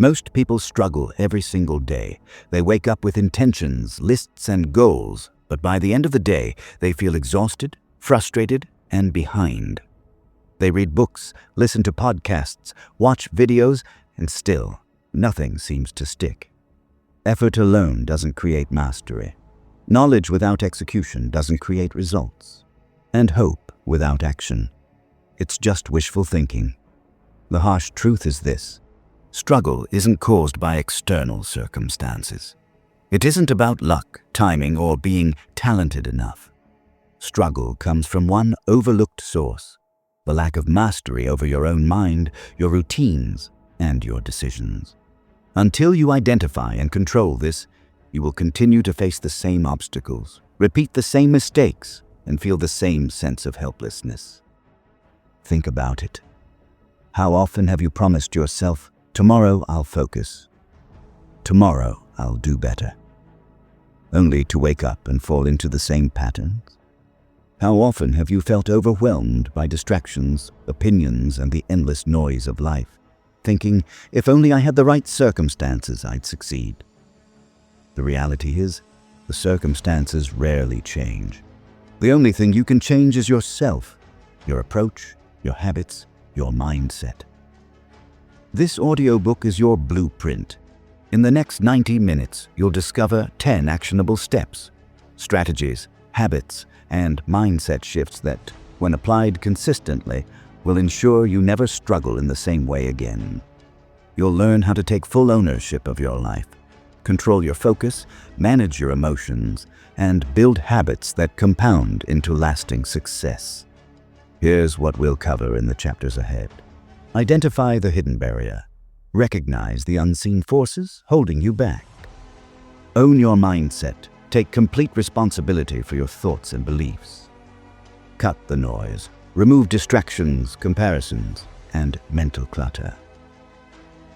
Most people struggle every single day. They wake up with intentions, lists, and goals, but by the end of the day, they feel exhausted, frustrated, and behind. They read books, listen to podcasts, watch videos, and still, nothing seems to stick. Effort alone doesn't create mastery. Knowledge without execution doesn't create results. And hope without action, it's just wishful thinking. The harsh truth is this: struggle isn't caused by external circumstances. It isn't about luck, timing, or being talented enough. Struggle comes from one overlooked source: the lack of mastery over your own mind, your routines, and your decisions. Until you identify and control this, you will continue to face the same obstacles, repeat the same mistakes, and feel the same sense of helplessness. Think about it. How often have you promised yourself, "Tomorrow I'll focus. Tomorrow I'll do better," only to wake up and fall into the same patterns? How often have you felt overwhelmed by distractions, opinions, and the endless noise of life, thinking, "If only I had the right circumstances, I'd succeed"? The reality is, the circumstances rarely change. The only thing you can change is yourself, your approach, your habits, your mindset. This audiobook is your blueprint. In the next 90 minutes, you'll discover 10 actionable steps, strategies, habits, and mindset shifts that, when applied consistently, will ensure you never struggle in the same way again. You'll learn how to take full ownership of your life, control your focus, manage your emotions, and build habits that compound into lasting success. Here's what we'll cover in the chapters ahead. Identify the hidden barrier. Recognize the unseen forces holding you back. Own your mindset. Take complete responsibility for your thoughts and beliefs. Cut the noise. Remove distractions, comparisons, and mental clutter.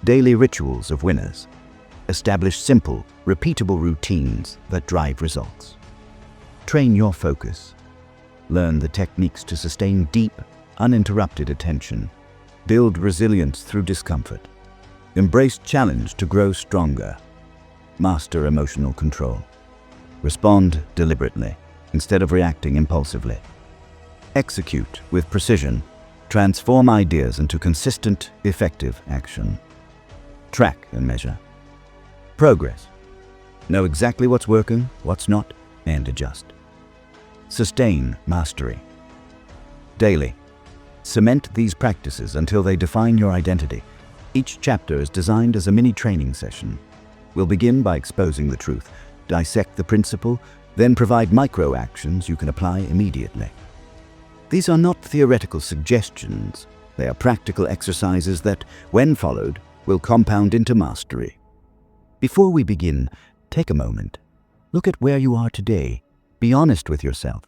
Daily rituals of winners. Establish simple, repeatable routines that drive results. Train your focus. Learn the techniques to sustain deep, uninterrupted attention. Build resilience through discomfort. Embrace challenge to grow stronger. Master emotional control. Respond deliberately instead of reacting impulsively. Execute with precision. Transform ideas into consistent, effective action. Track and measure progress. Know exactly what's working, what's not, and adjust. Sustain mastery. Daily. Cement these practices until they define your identity. Each chapter is designed as a mini training session. We'll begin by exposing the truth, dissect the principle, then provide micro actions you can apply immediately. These are not theoretical suggestions. They are practical exercises that, when followed, will compound into mastery. Before we begin, take a moment. Look at where you are today. Be honest with yourself.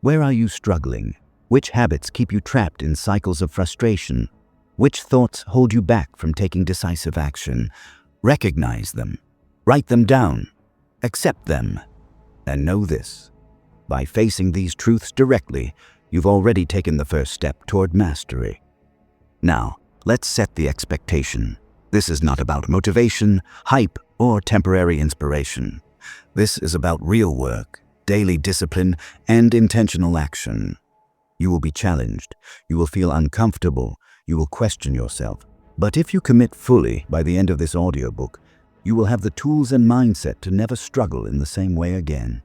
Where are you struggling? Which habits keep you trapped in cycles of frustration? Which thoughts hold you back from taking decisive action? Recognize them. Write them down. Accept them. And know this: by facing these truths directly, you've already taken the first step toward mastery. Now, let's set the expectation. This is not about motivation, hype, or temporary inspiration. This is about real work, daily discipline, and intentional action. You will be challenged. You will feel uncomfortable. You will question yourself. But if you commit fully by the end of this audiobook, you will have the tools and mindset to never struggle in the same way again.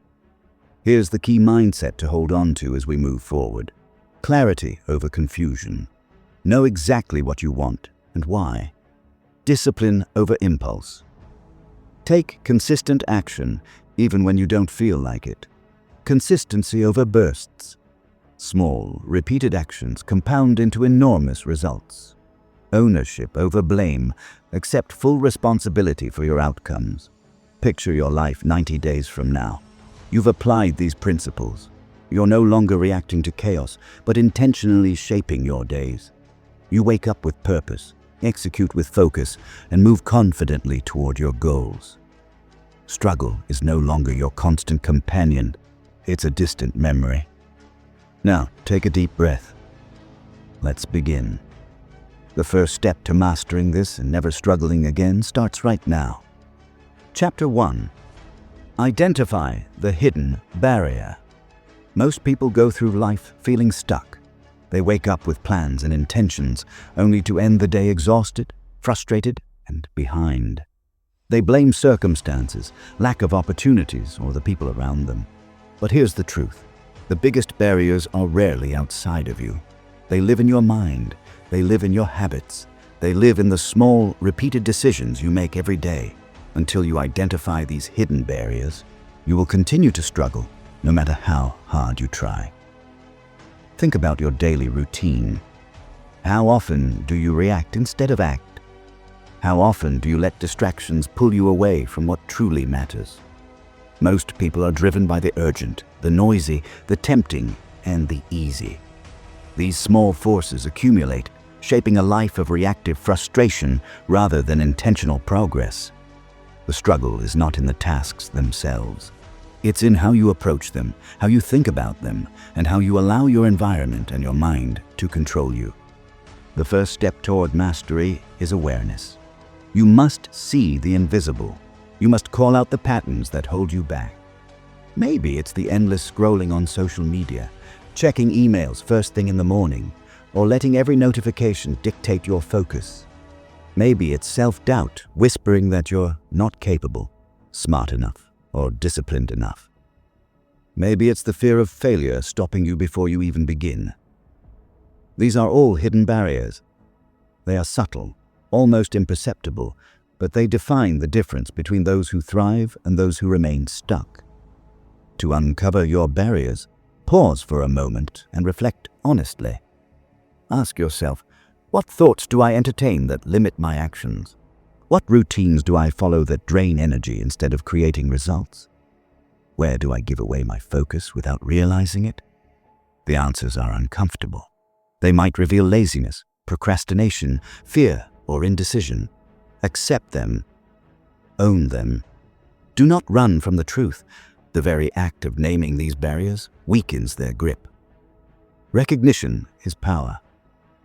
Here's the key mindset to hold on to as we move forward. Clarity over confusion. Know exactly what you want and why. Discipline over impulse. Take consistent action even when you don't feel like it. Consistency over bursts. Small, repeated actions compound into enormous results. Ownership over blame. Accept full responsibility for your outcomes. Picture your life 90 days from now. You've applied these principles. You're no longer reacting to chaos, but intentionally shaping your days. You wake up with purpose, execute with focus, and move confidently toward your goals. Struggle is no longer your constant companion. It's a distant memory. Now, take a deep breath. Let's begin. The first step to mastering this and never struggling again starts right now. Chapter 1. Identify the hidden barrier. Most people go through life feeling stuck. They wake up with plans and intentions, only to end the day exhausted, frustrated, and behind. They blame circumstances, lack of opportunities, or the people around them. But here's the truth. The biggest barriers are rarely outside of you. They live in your mind. They live in your habits. They live in the small, repeated decisions you make every day. Until you identify these hidden barriers, you will continue to struggle, no matter how hard you try. Think about your daily routine. How often do you react instead of act? How often do you let distractions pull you away from what truly matters? Most people are driven by the urgent, the noisy, the tempting, and the easy. These small forces accumulate, shaping a life of reactive frustration rather than intentional progress. The struggle is not in the tasks themselves. It's in how you approach them, how you think about them, and how you allow your environment and your mind to control you. The first step toward mastery is awareness. You must see the invisible. You must call out the patterns that hold you back. Maybe it's the endless scrolling on social media, checking emails first thing in the morning, or letting every notification dictate your focus. Maybe it's self-doubt whispering that you're not capable, smart enough, or disciplined enough. Maybe it's the fear of failure stopping you before you even begin. These are all hidden barriers. They are subtle, almost imperceptible, but they define the difference between those who thrive and those who remain stuck. To uncover your barriers, pause for a moment and reflect honestly. Ask yourself, what thoughts do I entertain that limit my actions? What routines do I follow that drain energy instead of creating results? Where do I give away my focus without realizing it? The answers are uncomfortable. They might reveal laziness, procrastination, fear, or indecision. Accept them. Own them. Do not run from the truth. The very act of naming these barriers weakens their grip. Recognition is power.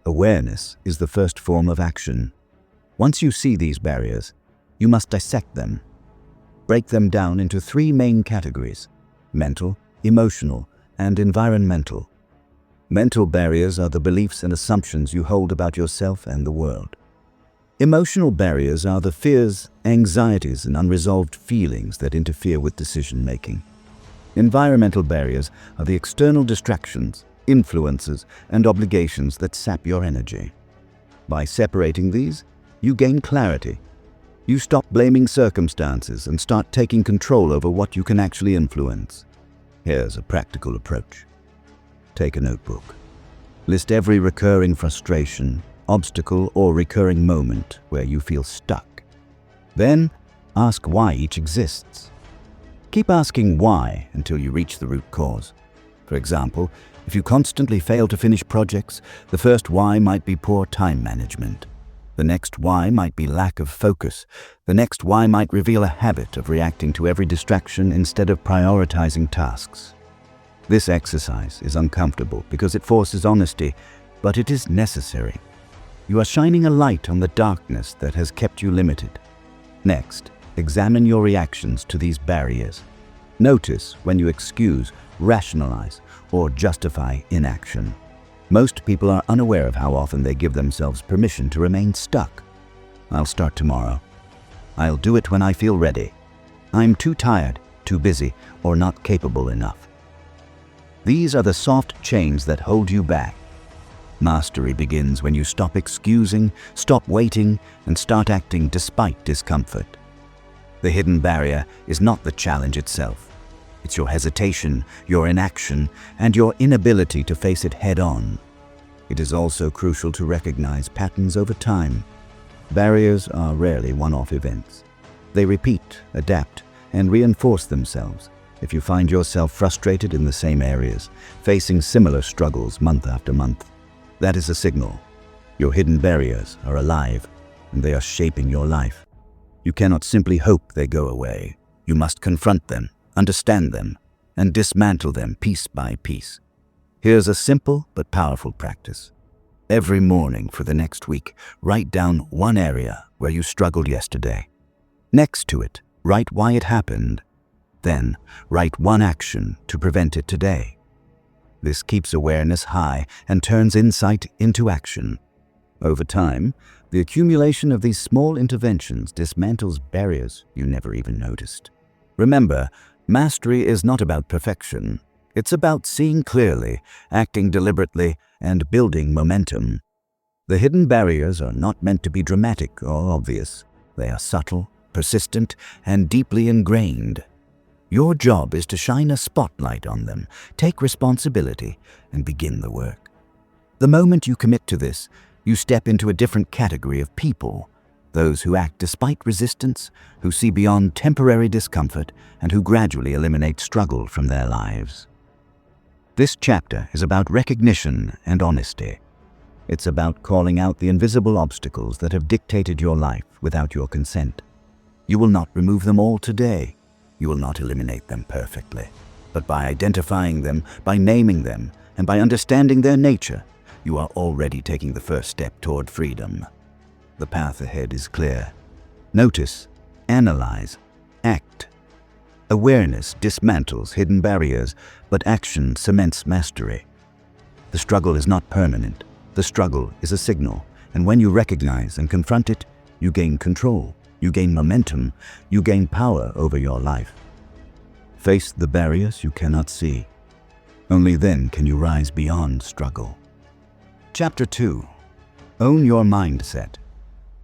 Awareness is the first form of action. Once you see these barriers, you must dissect them. Break them down into 3 main categories: mental, emotional, and environmental. Mental barriers are the beliefs and assumptions you hold about yourself and the world. Emotional barriers are the fears, anxieties, and unresolved feelings that interfere with decision-making. Environmental barriers are the external distractions, influences, and obligations that sap your energy. By separating these, you gain clarity. You stop blaming circumstances and start taking control over what you can actually influence. Here's a practical approach. Take a notebook. List every recurring frustration, obstacle, or recurring moment where you feel stuck. Then, ask why each exists. Keep asking why until you reach the root cause. For example, if you constantly fail to finish projects, the first why might be poor time management. The next why might be lack of focus. The next why might reveal a habit of reacting to every distraction instead of prioritizing tasks. This exercise is uncomfortable because it forces honesty, but it is necessary. You are shining a light on the darkness that has kept you limited. Next, examine your reactions to these barriers. Notice when you excuse, rationalize, or justify inaction. Most people are unaware of how often they give themselves permission to remain stuck. I'll start tomorrow. I'll do it when I feel ready. I'm too tired, too busy, or not capable enough. These are the soft chains that hold you back. Mastery begins when you stop excusing, stop waiting, and start acting despite discomfort. The hidden barrier is not the challenge itself. It's your hesitation, your inaction, and your inability to face it head-on. It is also crucial to recognize patterns over time. Barriers are rarely one-off events. They repeat, adapt, and reinforce themselves. If you find yourself frustrated in the same areas, facing similar struggles month after month, that is a signal. Your hidden barriers are alive, and they are shaping your life. You cannot simply hope they go away. You must confront them, understand them, and dismantle them piece by piece. Here's a simple but powerful practice. Every morning for the next week, write down one area where you struggled yesterday. Next to it, write why it happened. Then, write one action to prevent it today. This keeps awareness high and turns insight into action. Over time, the accumulation of these small interventions dismantles barriers you never even noticed. Remember, mastery is not about perfection. It's about seeing clearly, acting deliberately, and building momentum. The hidden barriers are not meant to be dramatic or obvious. They are subtle, persistent, and deeply ingrained. Your job is to shine a spotlight on them, take responsibility, and begin the work. The moment you commit to this, you step into a different category of people, those who act despite resistance, who see beyond temporary discomfort, and who gradually eliminate struggle from their lives. This chapter is about recognition and honesty. It's about calling out the invisible obstacles that have dictated your life without your consent. You will not remove them all today. You will not eliminate them perfectly. But by identifying them, by naming them, and by understanding their nature, you are already taking the first step toward freedom. The path ahead is clear. Notice, analyze, act. Awareness dismantles hidden barriers, but action cements mastery. The struggle is not permanent. The struggle is a signal, and when you recognize and confront it, you gain control, you gain momentum, you gain power over your life. Face the barriers you cannot see. Only then can you rise beyond struggle. Chapter 2. Own your mindset.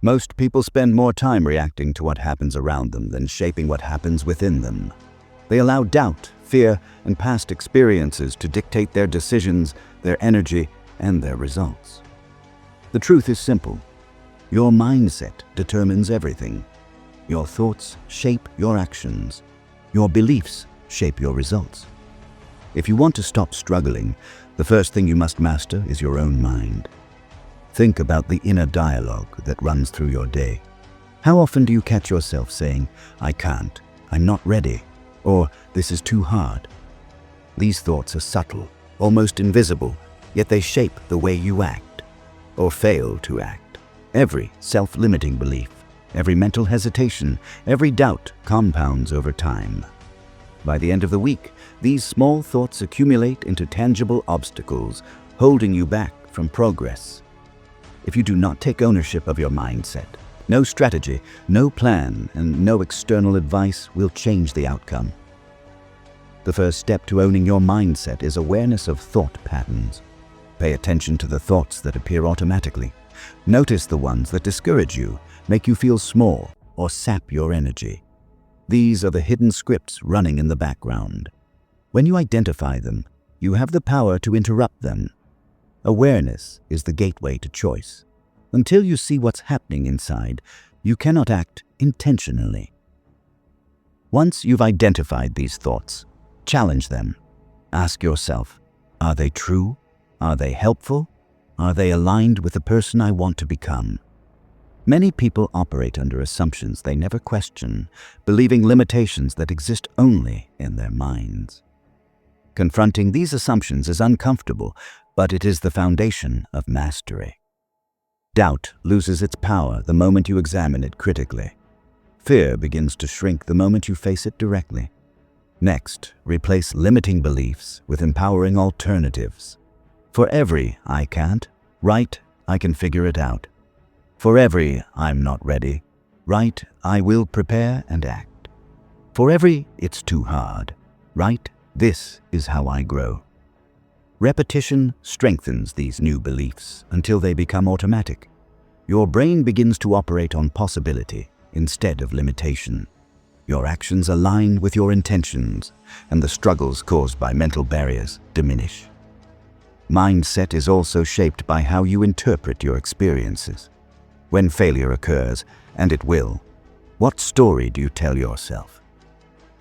Most people spend more time reacting to what happens around them than shaping what happens within them. They allow doubt, fear, and past experiences to dictate their decisions, their energy, and their results. The truth is simple. Your mindset determines everything. Your thoughts shape your actions. Your beliefs shape your results. If you want to stop struggling, the first thing you must master is your own mind. Think about the inner dialogue that runs through your day. How often do you catch yourself saying, "I can't," "I'm not ready," or "this is too hard"? These thoughts are subtle, almost invisible, yet they shape the way you act, or fail to act. Every self-limiting belief, every mental hesitation, every doubt compounds over time. By the end of the week, these small thoughts accumulate into tangible obstacles, holding you back from progress. If you do not take ownership of your mindset, no strategy, no plan, and no external advice will change the outcome. The first step to owning your mindset is awareness of thought patterns. Pay attention to the thoughts that appear automatically. Notice the ones that discourage you, make you feel small, or sap your energy. These are the hidden scripts running in the background. When you identify them, you have the power to interrupt them. Awareness is the gateway to choice. Until you see what's happening inside, you cannot act intentionally. Once you've identified these thoughts, challenge them. Ask yourself, are they true? Are they helpful? Are they aligned with the person I want to become? Many people operate under assumptions they never question, believing limitations that exist only in their minds. Confronting these assumptions is uncomfortable, but it is the foundation of mastery. Doubt loses its power the moment you examine it critically. Fear begins to shrink the moment you face it directly. Next, replace limiting beliefs with empowering alternatives. For every "I can't," write "I can figure it out." For every "I'm not ready," write "I will prepare and act." For every "it's too hard," write "this is how I grow." Repetition strengthens these new beliefs until they become automatic. Your brain begins to operate on possibility instead of limitation. Your actions align with your intentions, and the struggles caused by mental barriers diminish. Mindset is also shaped by how you interpret your experiences. When failure occurs, and it will, what story do you tell yourself?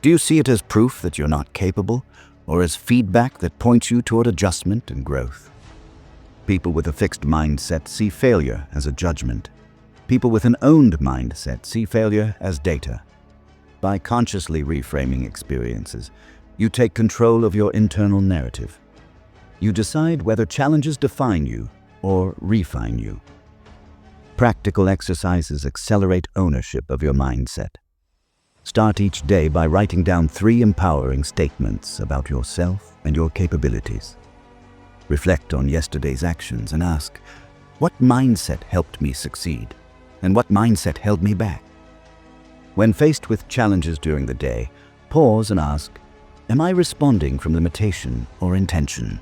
Do you see it as proof that you're not capable, or as feedback that points you toward adjustment and growth? People with a fixed mindset see failure as a judgment. People with an owned mindset see failure as data. By consciously reframing experiences, you take control of your internal narrative. You decide whether challenges define you or refine you. Practical exercises accelerate ownership of your mindset. Start each day by writing down 3 empowering statements about yourself and your capabilities. Reflect on yesterday's actions and ask, what mindset helped me succeed, and what mindset held me back? When faced with challenges during the day, pause and ask, am I responding from limitation or intention?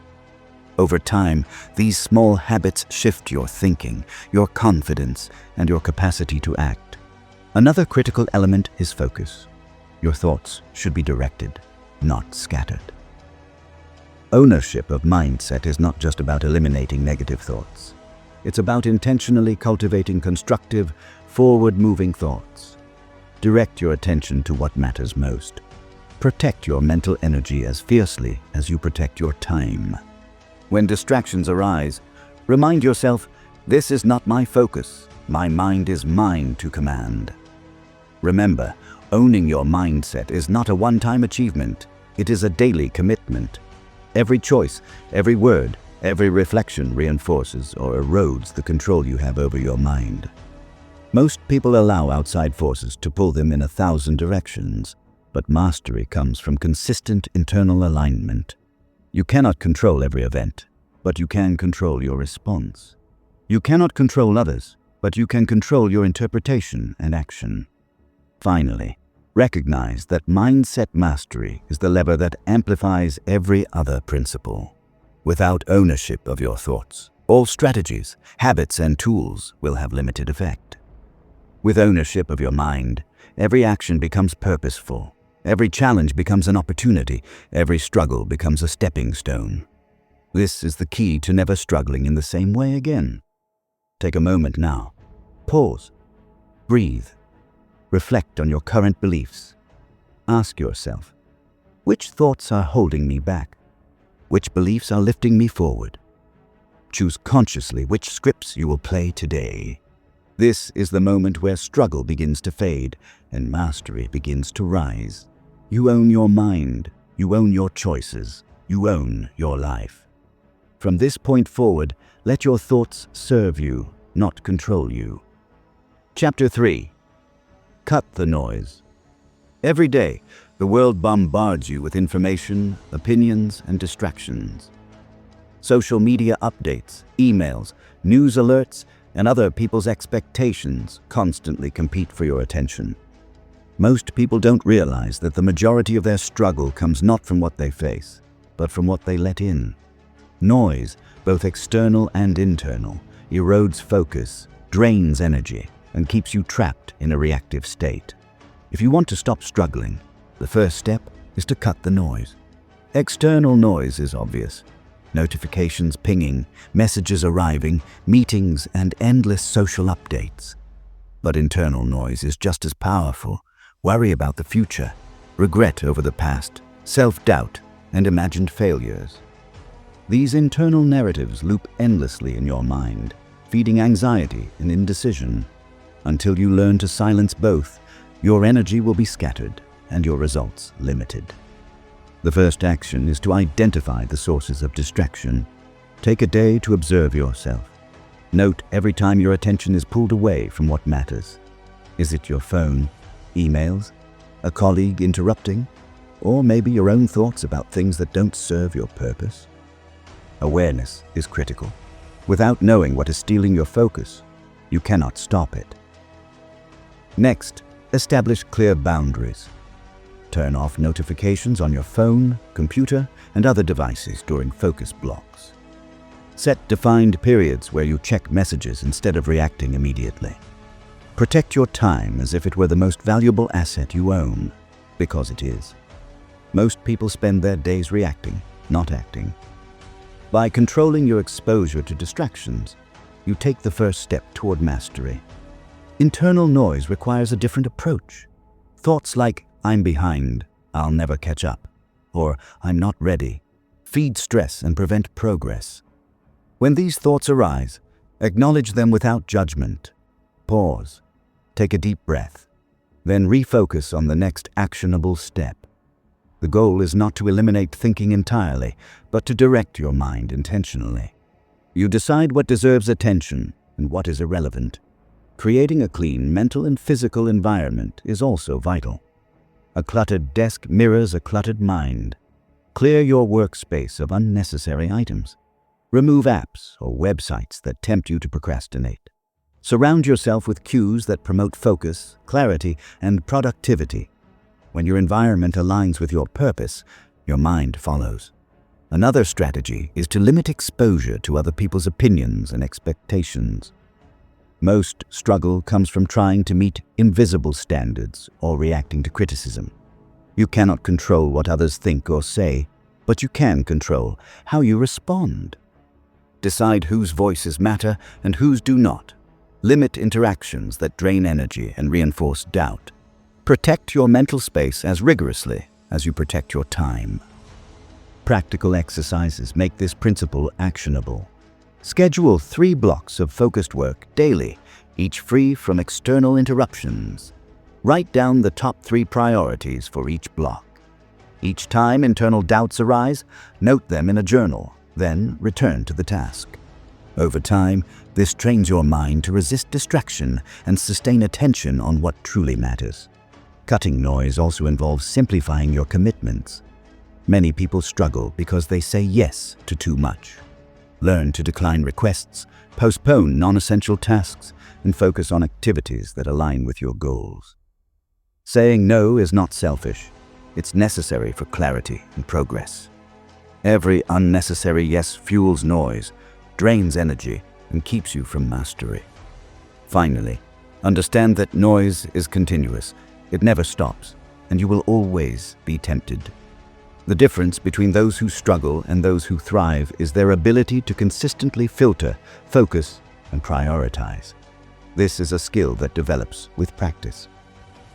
Over time, these small habits shift your thinking, your confidence, and your capacity to act. Another critical element is focus. Your thoughts should be directed, not scattered. Ownership of mindset is not just about eliminating negative thoughts. It's about intentionally cultivating constructive, forward-moving thoughts. Direct your attention to what matters most. Protect your mental energy as fiercely as you protect your time. When distractions arise, remind yourself, this is not my focus. My mind is mine to command. Remember, owning your mindset is not a one-time achievement. It is a daily commitment. Every choice, every word, every reflection reinforces or erodes the control you have over your mind. Most people allow outside forces to pull them in 1,000 directions, but mastery comes from consistent internal alignment. You cannot control every event, but you can control your response. You cannot control others, but you can control your interpretation and action. Finally, recognize that mindset mastery is the lever that amplifies every other principle. Without ownership of your thoughts, all strategies, habits, and tools will have limited effect. With ownership of your mind, every action becomes purposeful. Every challenge becomes an opportunity. Every struggle becomes a stepping stone. This is the key to never struggling in the same way again. Take a moment now. Pause. Breathe. Reflect on your current beliefs. Ask yourself, which thoughts are holding me back? Which beliefs are lifting me forward? Choose consciously which scripts you will play today. This is the moment where struggle begins to fade and mastery begins to rise. You own your mind. You own your choices. You own your life. From this point forward, let your thoughts serve you, not control you. Chapter 3. Cut the noise. Every day, the world bombards you with information, opinions, and distractions. Social media updates, emails, news alerts, and other people's expectations constantly compete for your attention. Most people don't realize that the majority of their struggle comes not from what they face, but from what they let in. Noise, both external and internal, erodes focus, drains energy, and keeps you trapped in a reactive state. If you want to stop struggling, the first step is to cut the noise. External noise is obvious. Notifications pinging, messages arriving, meetings, and endless social updates. But internal noise is just as powerful. Worry about the future, regret over the past, self-doubt, and imagined failures. These internal narratives loop endlessly in your mind, feeding anxiety and indecision. Until you learn to silence both, your energy will be scattered and your results limited. The first action is to identify the sources of distraction. Take a day to observe yourself. Note every time your attention is pulled away from what matters. Is it your phone, emails, a colleague interrupting, or maybe your own thoughts about things that don't serve your purpose? Awareness is critical. Without knowing what is stealing your focus, you cannot stop it. Next, establish clear boundaries. Turn off notifications on your phone, computer, and other devices during focus blocks. Set defined periods where you check messages instead of reacting immediately. Protect your time as if it were the most valuable asset you own, because it is. Most people spend their days reacting, not acting. By controlling your exposure to distractions, you take the first step toward mastery. Internal noise requires a different approach. Thoughts like, I'm behind, I'll never catch up, or I'm not ready, feed stress and prevent progress. When these thoughts arise, acknowledge them without judgment. Pause. Take a deep breath. Then refocus on the next actionable step. The goal is not to eliminate thinking entirely, but to direct your mind intentionally. You decide what deserves attention and what is irrelevant. Creating a clean mental and physical environment is also vital. A cluttered desk mirrors a cluttered mind. Clear your workspace of unnecessary items. Remove apps or websites that tempt you to procrastinate. Surround yourself with cues that promote focus, clarity, and productivity. When your environment aligns with your purpose, your mind follows. Another strategy is to limit exposure to other people's opinions and expectations. Most struggle comes from trying to meet invisible standards or reacting to criticism. You cannot control what others think or say, but you can control how you respond. Decide whose voices matter and whose do not. Limit interactions that drain energy and reinforce doubt. Protect your mental space as rigorously as you protect your time. Practical exercises make this principle actionable. Schedule 3 blocks of focused work daily, each free from external interruptions. Write down the top 3 priorities for each block. Each time internal doubts arise, note them in a journal, then return to the task. Over time, this trains your mind to resist distraction and sustain attention on what truly matters. Cutting noise also involves simplifying your commitments. Many people struggle because they say yes to too much. Learn to decline requests, postpone non-essential tasks, and focus on activities that align with your goals. Saying no is not selfish. It's necessary for clarity and progress. Every unnecessary yes fuels noise, drains energy, and keeps you from mastery. Finally, understand that noise is continuous. It never stops, and you will always be tempted. The difference between those who struggle and those who thrive is their ability to consistently filter, focus, and prioritize. This is a skill that develops with practice.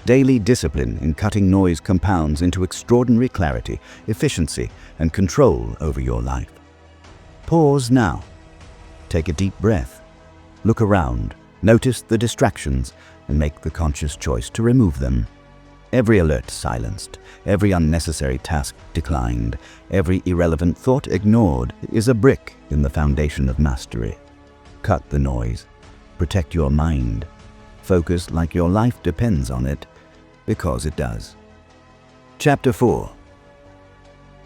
Daily discipline in cutting noise compounds into extraordinary clarity, efficiency, and control over your life. Pause now. Take a deep breath. Look around, notice the distractions, and make the conscious choice to remove them. Every alert silenced, every unnecessary task declined, every irrelevant thought ignored is a brick in the foundation of mastery. Cut the noise. Protect your mind. Focus like your life depends on it, because it does. Chapter 4.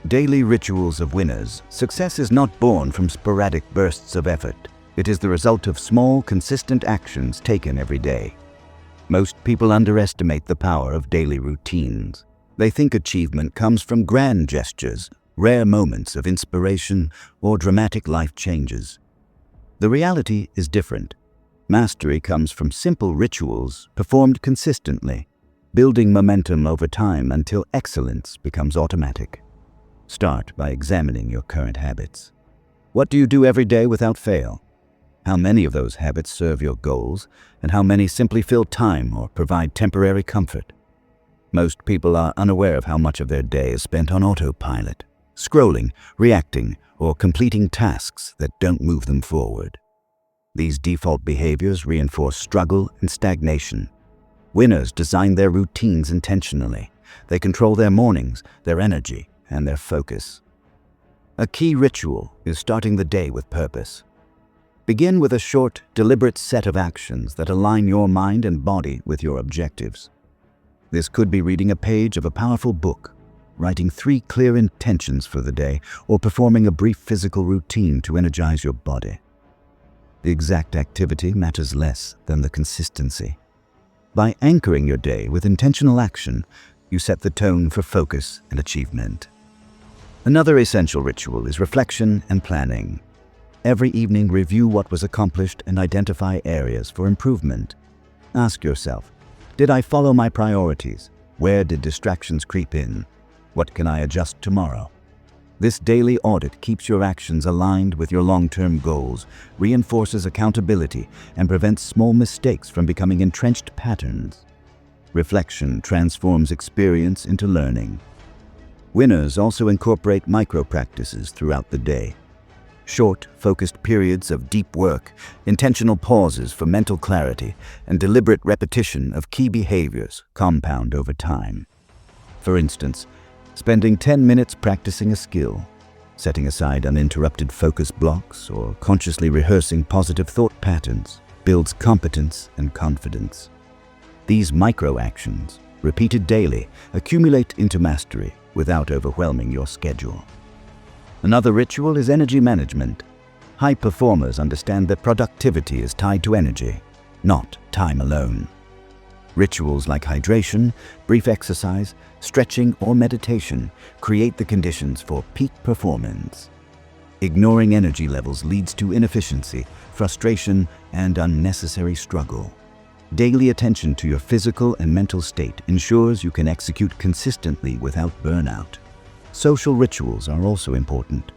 Daily Rituals of Winners. Success is not born from sporadic bursts of effort. It is the result of small, consistent actions taken every day. Most people underestimate the power of daily routines. They think achievement comes from grand gestures, rare moments of inspiration, or dramatic life changes. The reality is different. Mastery comes from simple rituals performed consistently, building momentum over time until excellence becomes automatic. Start by examining your current habits. What do you do every day without fail? How many of those habits serve your goals, and how many simply fill time or provide temporary comfort? Most people are unaware of how much of their day is spent on autopilot, scrolling, reacting, or completing tasks that don't move them forward. These default behaviors reinforce struggle and stagnation. Winners design their routines intentionally. They control their mornings, their energy, and their focus. A key ritual is starting the day with purpose. Begin with a short, deliberate set of actions that align your mind and body with your objectives. This could be reading a page of a powerful book, writing 3 clear intentions for the day, or performing a brief physical routine to energize your body. The exact activity matters less than the consistency. By anchoring your day with intentional action, you set the tone for focus and achievement. Another essential ritual is reflection and planning. Every evening, review what was accomplished and identify areas for improvement. Ask yourself, did I follow my priorities? Where did distractions creep in? What can I adjust tomorrow? This daily audit keeps your actions aligned with your long-term goals, reinforces accountability, and prevents small mistakes from becoming entrenched patterns. Reflection transforms experience into learning. Winners also incorporate micro-practices throughout the day. Short, focused periods of deep work, intentional pauses for mental clarity, and deliberate repetition of key behaviors compound over time. For instance, spending 10 minutes practicing a skill, Setting aside uninterrupted focus blocks or consciously rehearsing positive thought patterns builds competence and confidence. These micro-actions, repeated daily, accumulate into mastery without overwhelming your schedule. Another ritual is energy management. High performers understand that productivity is tied to energy, not time alone. Rituals like hydration, brief exercise, stretching, or meditation create the conditions for peak performance. Ignoring energy levels leads to inefficiency, frustration, and unnecessary struggle. Daily attention to your physical and mental state ensures you can execute consistently without burnout. Social rituals are also important.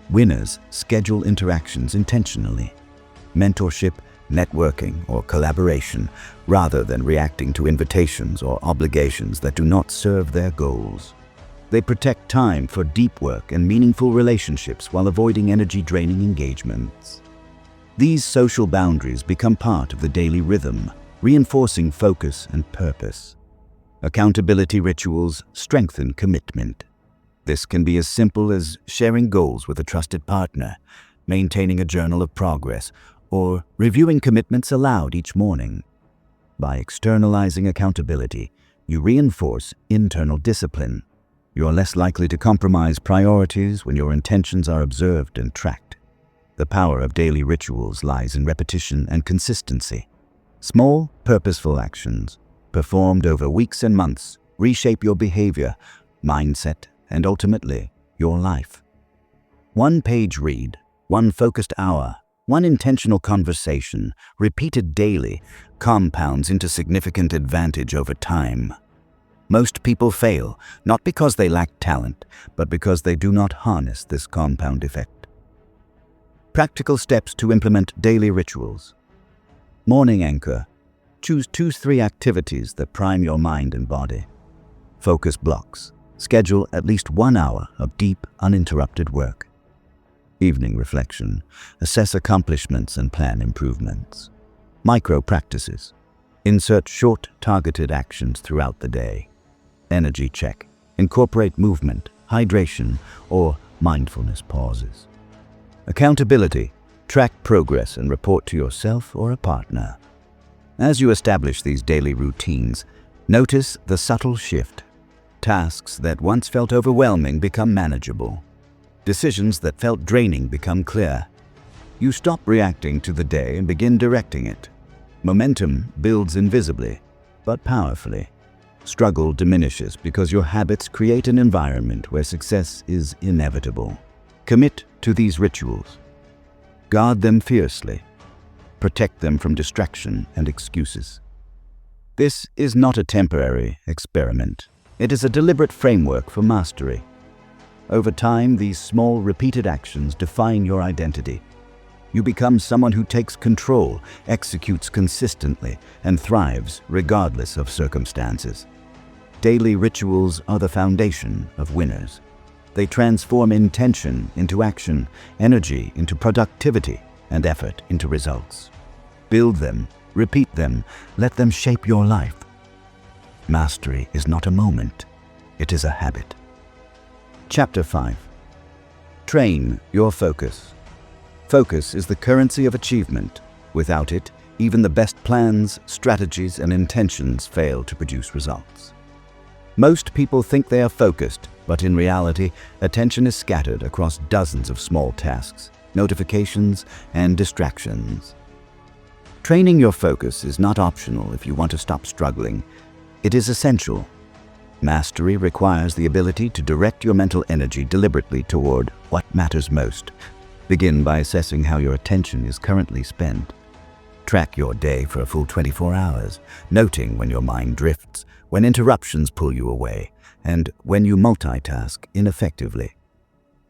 Winners schedule interactions intentionally. Mentorship, networking, or collaboration, rather than reacting to invitations or obligations that do not serve their goals. They protect time for deep work and meaningful relationships while avoiding energy-draining engagements. These social boundaries become part of the daily rhythm, reinforcing focus and purpose. Accountability rituals strengthen commitment. This can be as simple as sharing goals with a trusted partner, maintaining a journal of progress, or reviewing commitments aloud each morning. By externalizing accountability, you reinforce internal discipline. You are less likely to compromise priorities when your intentions are observed and tracked. The power of daily rituals lies in repetition and consistency. Small, purposeful actions, performed over weeks and months, reshape your behavior, mindset, and ultimately, your life. One page read, one focused hour, one intentional conversation, repeated daily, compounds into significant advantage over time. Most people fail, not because they lack talent, but because they do not harness this compound effect. Practical steps to implement daily rituals. Morning anchor. Choose 2-3 activities that prime your mind and body. Focus blocks. Schedule at least 1 hour of deep, uninterrupted work. Evening reflection. Assess accomplishments and plan improvements. Micro practices. Insert short, targeted actions throughout the day. Energy check. Incorporate movement, hydration, or mindfulness pauses. Accountability. Track progress and report to yourself or a partner. As you establish these daily routines, notice the subtle shift. Tasks that once felt overwhelming become manageable. Decisions that felt draining become clear. You stop reacting to the day and begin directing it. Momentum builds invisibly, but powerfully. Struggle diminishes because your habits create an environment where success is inevitable. Commit to these rituals. Guard them fiercely. Protect them from distraction and excuses. This is not a temporary experiment. It is a deliberate framework for mastery. Over time, these small, repeated actions define your identity. You become someone who takes control, executes consistently, and thrives regardless of circumstances. Daily rituals are the foundation of winners. They transform intention into action, energy into productivity, and effort into results. Build them, repeat them, let them shape your life. Mastery is not a moment, it is a habit. Chapter 5. Train your focus. Focus is the currency of achievement. Without it, even the best plans, strategies, and intentions fail to produce results. Most people think they are focused, but in reality, attention is scattered across dozens of small tasks, notifications, and distractions. Training your focus is not optional if you want to stop struggling. It is essential. Mastery requires the ability to direct your mental energy deliberately toward what matters most. Begin by assessing how your attention is currently spent. Track your day for a full 24 hours, noting when your mind drifts, when interruptions pull you away, and when you multitask ineffectively.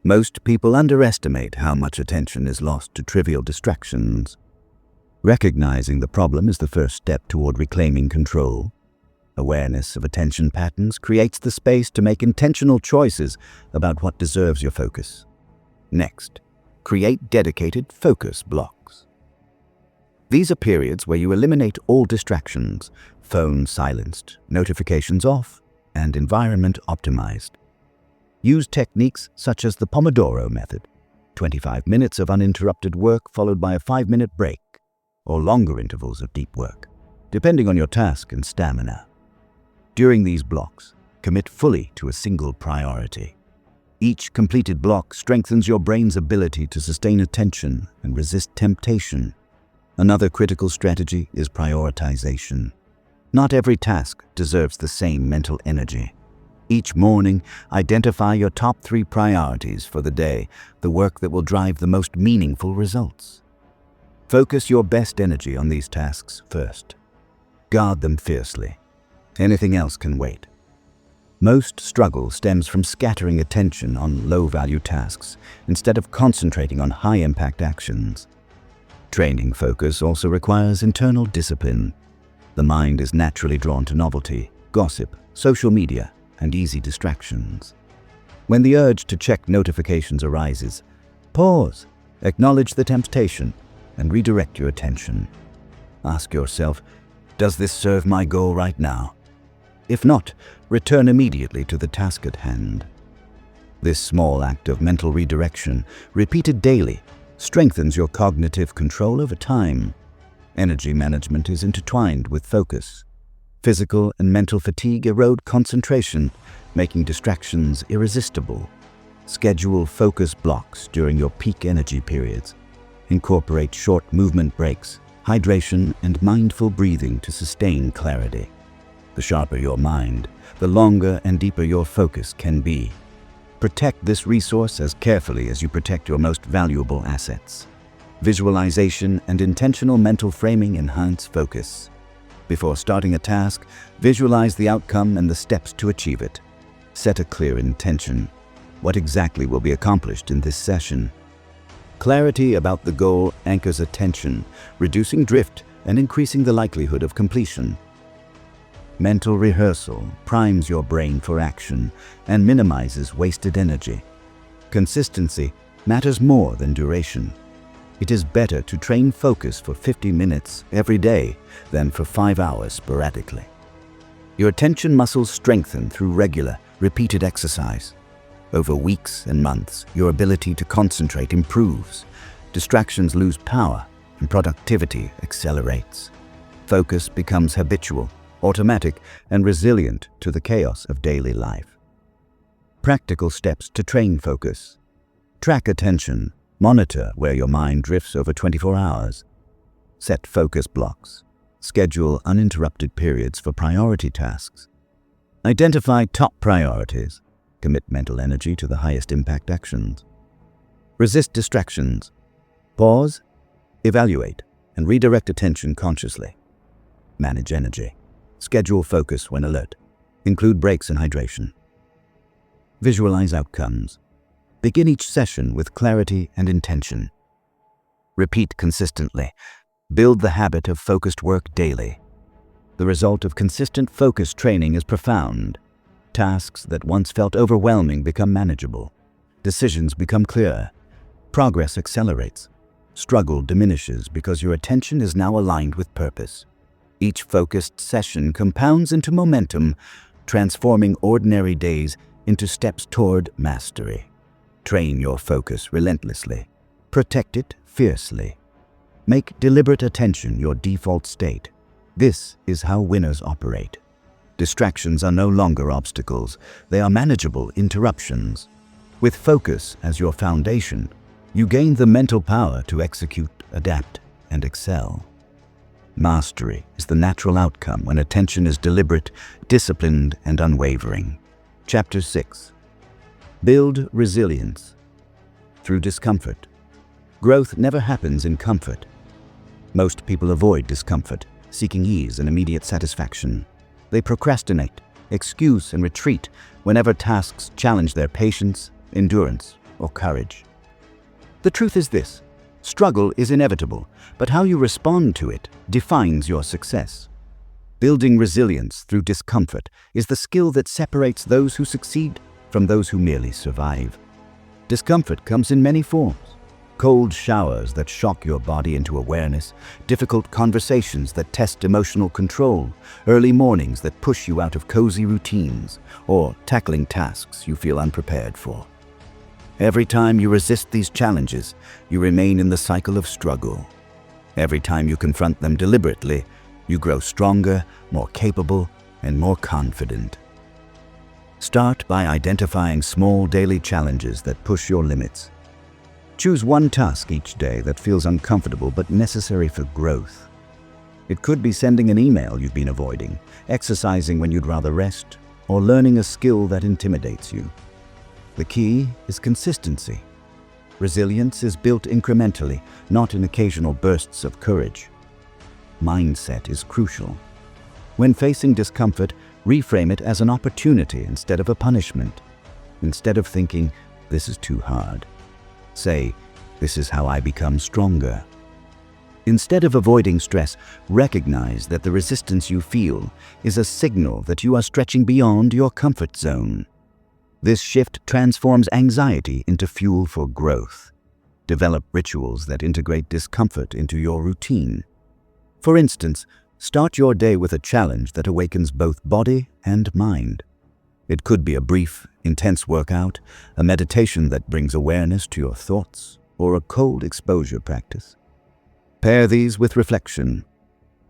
Most people underestimate how much attention is lost to trivial distractions. Recognizing the problem is the first step toward reclaiming control. Awareness of attention patterns creates the space to make intentional choices about what deserves your focus. Next, create dedicated focus blocks. These are periods where you eliminate all distractions, phone silenced, notifications off, and environment optimized. Use techniques such as the Pomodoro method, 25 minutes of uninterrupted work followed by a 5-minute break, or longer intervals of deep work, depending on your task and stamina. During these blocks, commit fully to a single priority. Each completed block strengthens your brain's ability to sustain attention and resist temptation. Another critical strategy is prioritization. Not every task deserves the same mental energy. Each morning, identify your top 3 priorities for the day, the work that will drive the most meaningful results. Focus your best energy on these tasks first. Guard them fiercely. Anything else can wait. Most struggle stems from scattering attention on low-value tasks instead of concentrating on high-impact actions. Training focus also requires internal discipline. The mind is naturally drawn to novelty, gossip, social media, and easy distractions. When the urge to check notifications arises, pause, acknowledge the temptation, and redirect your attention. Ask yourself, does this serve my goal right now? If not, return immediately to the task at hand. This small act of mental redirection, repeated daily, strengthens your cognitive control over time. Energy management is intertwined with focus. Physical and mental fatigue erode concentration, making distractions irresistible. Schedule focus blocks during your peak energy periods. Incorporate short movement breaks, hydration, and mindful breathing to sustain clarity. The sharper your mind, the longer and deeper your focus can be. Protect this resource as carefully as you protect your most valuable assets. Visualization and intentional mental framing enhance focus. Before starting a task, visualize the outcome and the steps to achieve it. Set a clear intention. What exactly will be accomplished in this session? Clarity about the goal anchors attention, reducing drift and increasing the likelihood of completion. Mental rehearsal primes your brain for action and minimizes wasted energy. Consistency matters more than duration. It is better to train focus for 50 minutes every day than for 5 hours sporadically. Your attention muscles strengthen through regular, repeated exercise. Over weeks and months, your ability to concentrate improves. Distractions lose power and productivity accelerates. Focus becomes habitual, automatic, and resilient to the chaos of daily life. Practical steps to train focus. Track attention. Monitor where your mind drifts over 24 hours. Set focus blocks. Schedule uninterrupted periods for priority tasks. Identify top priorities. Commit mental energy to the highest impact actions. Resist distractions. Pause, evaluate, and redirect attention consciously. Manage energy. Schedule focus when alert. Include breaks and hydration. Visualize outcomes. Begin each session with clarity and intention. Repeat consistently. Build the habit of focused work daily. The result of consistent focus training is profound. Tasks that once felt overwhelming become manageable. Decisions become clear. Progress accelerates. Struggle diminishes because your attention is now aligned with purpose. Each focused session compounds into momentum, transforming ordinary days into steps toward mastery. Train your focus relentlessly. Protect it fiercely. Make deliberate attention your default state. This is how winners operate. Distractions are no longer obstacles. They are manageable interruptions. With focus as your foundation, you gain the mental power to execute, adapt, and excel. Mastery is the natural outcome when attention is deliberate, disciplined, and unwavering. Chapter 6. Build resilience through discomfort. Growth never happens in comfort. Most people avoid discomfort, seeking ease and immediate satisfaction. They procrastinate, excuse, and retreat whenever tasks challenge their patience, endurance, or courage. The truth is this: struggle is inevitable, but how you respond to it defines your success. Building resilience through discomfort is the skill that separates those who succeed from those who merely survive. Discomfort comes in many forms. Cold showers that shock your body into awareness, difficult conversations that test emotional control, early mornings that push you out of cozy routines, or tackling tasks you feel unprepared for. Every time you resist these challenges, you remain in the cycle of struggle. Every time you confront them deliberately, you grow stronger, more capable, and more confident. Start by identifying small daily challenges that push your limits. Choose one task each day that feels uncomfortable but necessary for growth. It could be sending an email you've been avoiding, exercising when you'd rather rest, or learning a skill that intimidates you. The key is consistency. Resilience is built incrementally, not in occasional bursts of courage. Mindset is crucial. When facing discomfort, reframe it as an opportunity instead of a punishment. Instead of thinking, "This is too hard," say, "This is how I become stronger." Instead of avoiding stress, recognize that the resistance you feel is a signal that you are stretching beyond your comfort zone. This shift transforms anxiety into fuel for growth. Develop rituals that integrate discomfort into your routine. For instance, start your day with a challenge that awakens both body and mind. It could be a brief, intense workout, a meditation that brings awareness to your thoughts, or a cold exposure practice. Pair these with reflection.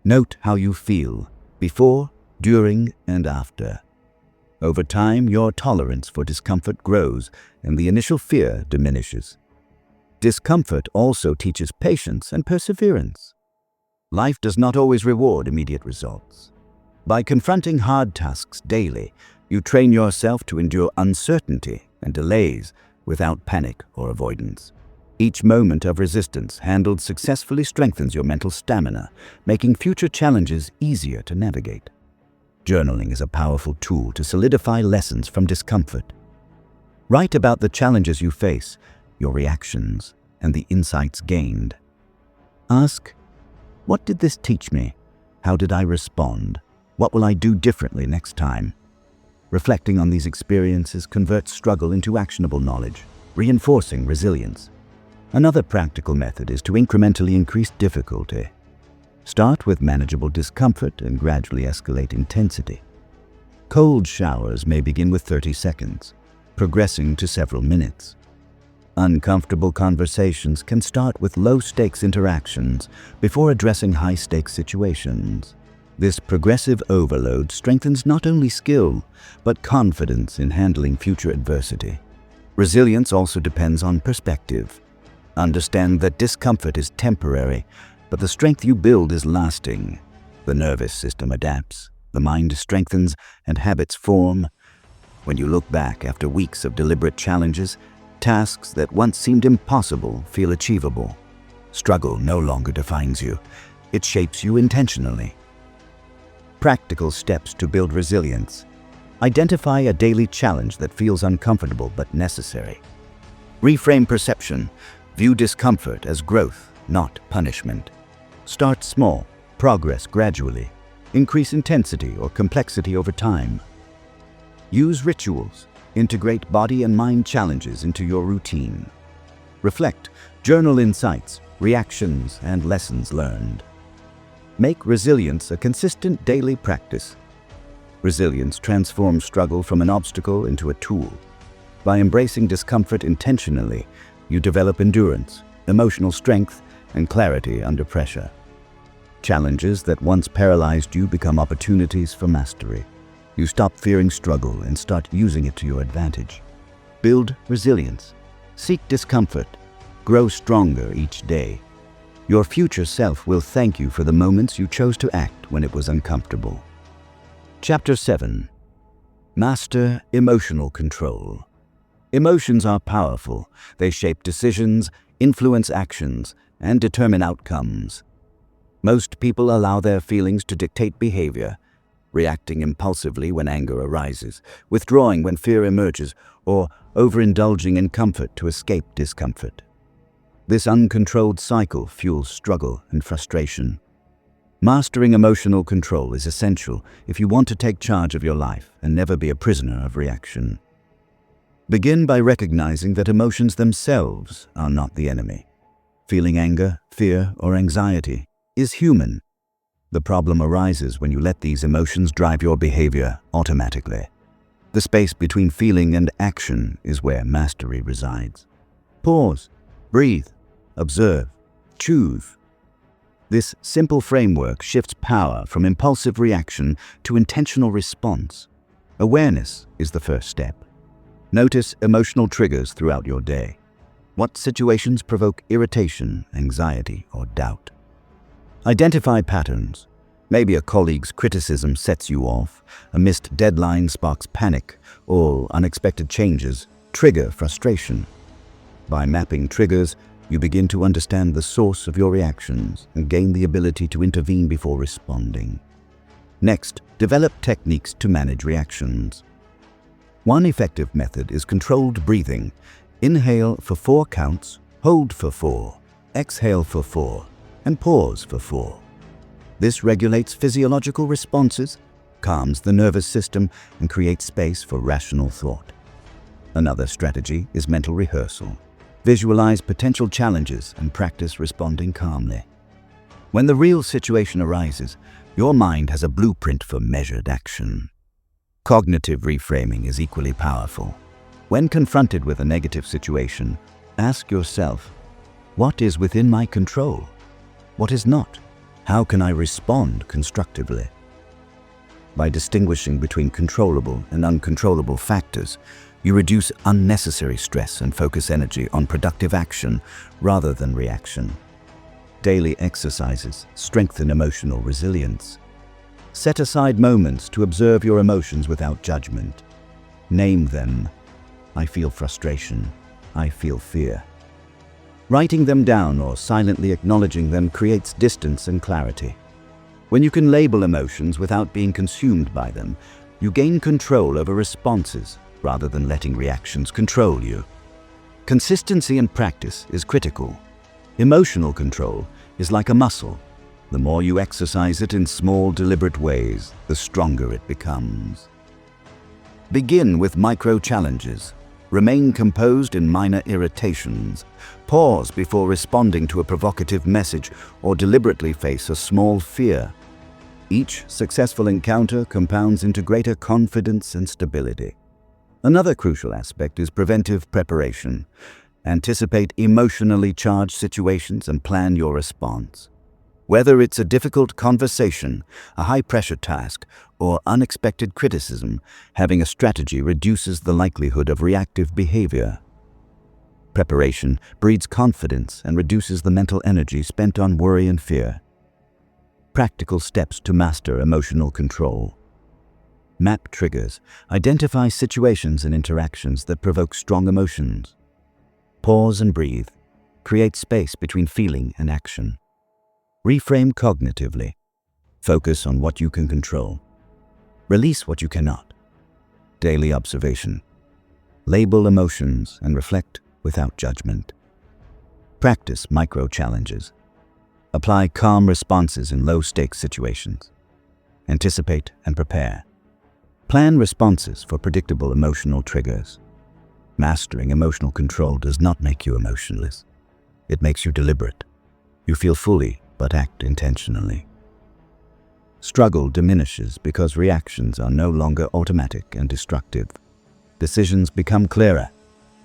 Note how you feel before, during, and after. Over time, your tolerance for discomfort grows and the initial fear diminishes. Discomfort also teaches patience and perseverance. Life does not always reward immediate results. By confronting hard tasks daily, you train yourself to endure uncertainty and delays without panic or avoidance. Each moment of resistance handled successfully strengthens your mental stamina, making future challenges easier to navigate. Journaling is a powerful tool to solidify lessons from discomfort. Write about the challenges you face, your reactions, and the insights gained. Ask, "What did this teach me? How did I respond? What will I do differently next time?" Reflecting on these experiences converts struggle into actionable knowledge, reinforcing resilience. Another practical method is to incrementally increase difficulty. Start with manageable discomfort and gradually escalate intensity. Cold showers may begin with 30 seconds, progressing to several minutes. Uncomfortable conversations can start with low-stakes interactions before addressing high-stakes situations. This progressive overload strengthens not only skill, but confidence in handling future adversity. Resilience also depends on perspective. Understand that discomfort is temporary, but the strength you build is lasting. The nervous system adapts, the mind strengthens, and habits form. When you look back after weeks of deliberate challenges, tasks that once seemed impossible feel achievable. Struggle no longer defines you. It shapes you intentionally. Practical steps to build resilience. Identify a daily challenge that feels uncomfortable but necessary. Reframe perception. View discomfort as growth, not punishment. Start small, progress gradually. Increase intensity or complexity over time. Use rituals. Integrate body and mind challenges into your routine. Reflect, journal insights, reactions, and lessons learned. Make resilience a consistent daily practice. Resilience transforms struggle from an obstacle into a tool. By embracing discomfort intentionally, you develop endurance, emotional strength, and clarity under pressure. Challenges that once paralyzed you become opportunities for mastery. You stop fearing struggle and start using it to your advantage. Build resilience. Seek discomfort. Grow stronger each day. Your future self will thank you for the moments you chose to act when it was uncomfortable. Chapter 7. Master emotional control. Emotions are powerful. They shape decisions, influence actions, and determine outcomes. Most people allow their feelings to dictate behavior, reacting impulsively when anger arises, withdrawing when fear emerges, or overindulging in comfort to escape discomfort. This uncontrolled cycle fuels struggle and frustration. Mastering emotional control is essential if you want to take charge of your life and never be a prisoner of reaction. Begin by recognizing that emotions themselves are not the enemy. Feeling anger, fear, or anxiety is human. The problem arises when you let these emotions drive your behavior automatically. The space between feeling and action is where mastery resides. Pause, breathe, observe, choose. This simple framework shifts power from impulsive reaction to intentional response. Awareness is the first step. Notice emotional triggers throughout your day. What situations provoke irritation, anxiety, or doubt? Identify patterns. Maybe a colleague's criticism sets you off, a missed deadline sparks panic, or unexpected changes trigger frustration. By mapping triggers, you begin to understand the source of your reactions and gain the ability to intervene before responding. Next, develop techniques to manage reactions. One effective method is controlled breathing. Inhale for 4 counts, hold for 4, exhale for 4, and pause for 4. This regulates physiological responses, calms the nervous system, and creates space for rational thought. Another strategy is mental rehearsal. Visualize potential challenges and practice responding calmly. When the real situation arises, your mind has a blueprint for measured action. Cognitive reframing is equally powerful. When confronted with a negative situation, ask yourself, what is within my control? What is not? How can I respond constructively? By distinguishing between controllable and uncontrollable factors, you reduce unnecessary stress and focus energy on productive action rather than reaction. Daily exercises strengthen emotional resilience. Set aside moments to observe your emotions without judgment. Name them. I feel frustration. I feel fear. Writing them down or silently acknowledging them creates distance and clarity. When you can label emotions without being consumed by them, you gain control over responses rather than letting reactions control you. Consistency and practice is critical. Emotional control is like a muscle. The more you exercise it in small, deliberate ways, the stronger it becomes. Begin with micro-challenges. Remain composed in minor irritations. Pause before responding to a provocative message or deliberately face a small fear. Each successful encounter compounds into greater confidence and stability. Another crucial aspect is preventive preparation. Anticipate emotionally charged situations and plan your response. Whether it's a difficult conversation, a high-pressure task, or unexpected criticism, having a strategy reduces the likelihood of reactive behavior. Preparation breeds confidence and reduces the mental energy spent on worry and fear. Practical steps to master emotional control. Map triggers. Identify situations and interactions that provoke strong emotions. Pause and breathe. Create space between feeling and action. Reframe cognitively. Focus on what you can control. Release what you cannot. Daily observation. Label emotions and reflect without judgment. Practice micro-challenges. Apply calm responses in low-stakes situations. Anticipate and prepare. Plan responses for predictable emotional triggers. Mastering emotional control does not make you emotionless. It makes you deliberate. You feel fully, but act intentionally. Struggle diminishes because reactions are no longer automatic and destructive. Decisions become clearer.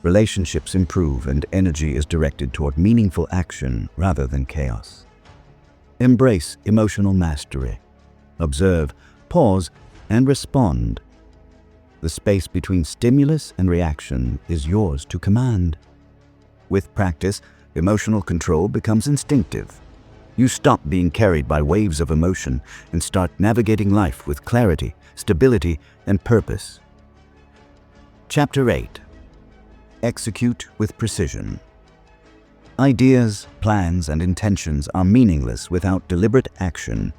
Relationships improve and energy is directed toward meaningful action rather than chaos. Embrace emotional mastery. Observe, pause, and respond. The space between stimulus and reaction is yours to command. With practice, emotional control becomes instinctive. You stop being carried by waves of emotion and start navigating life with clarity, stability, and purpose. Chapter 8. Execute with precision. Ideas, plans, and intentions are meaningless without deliberate action.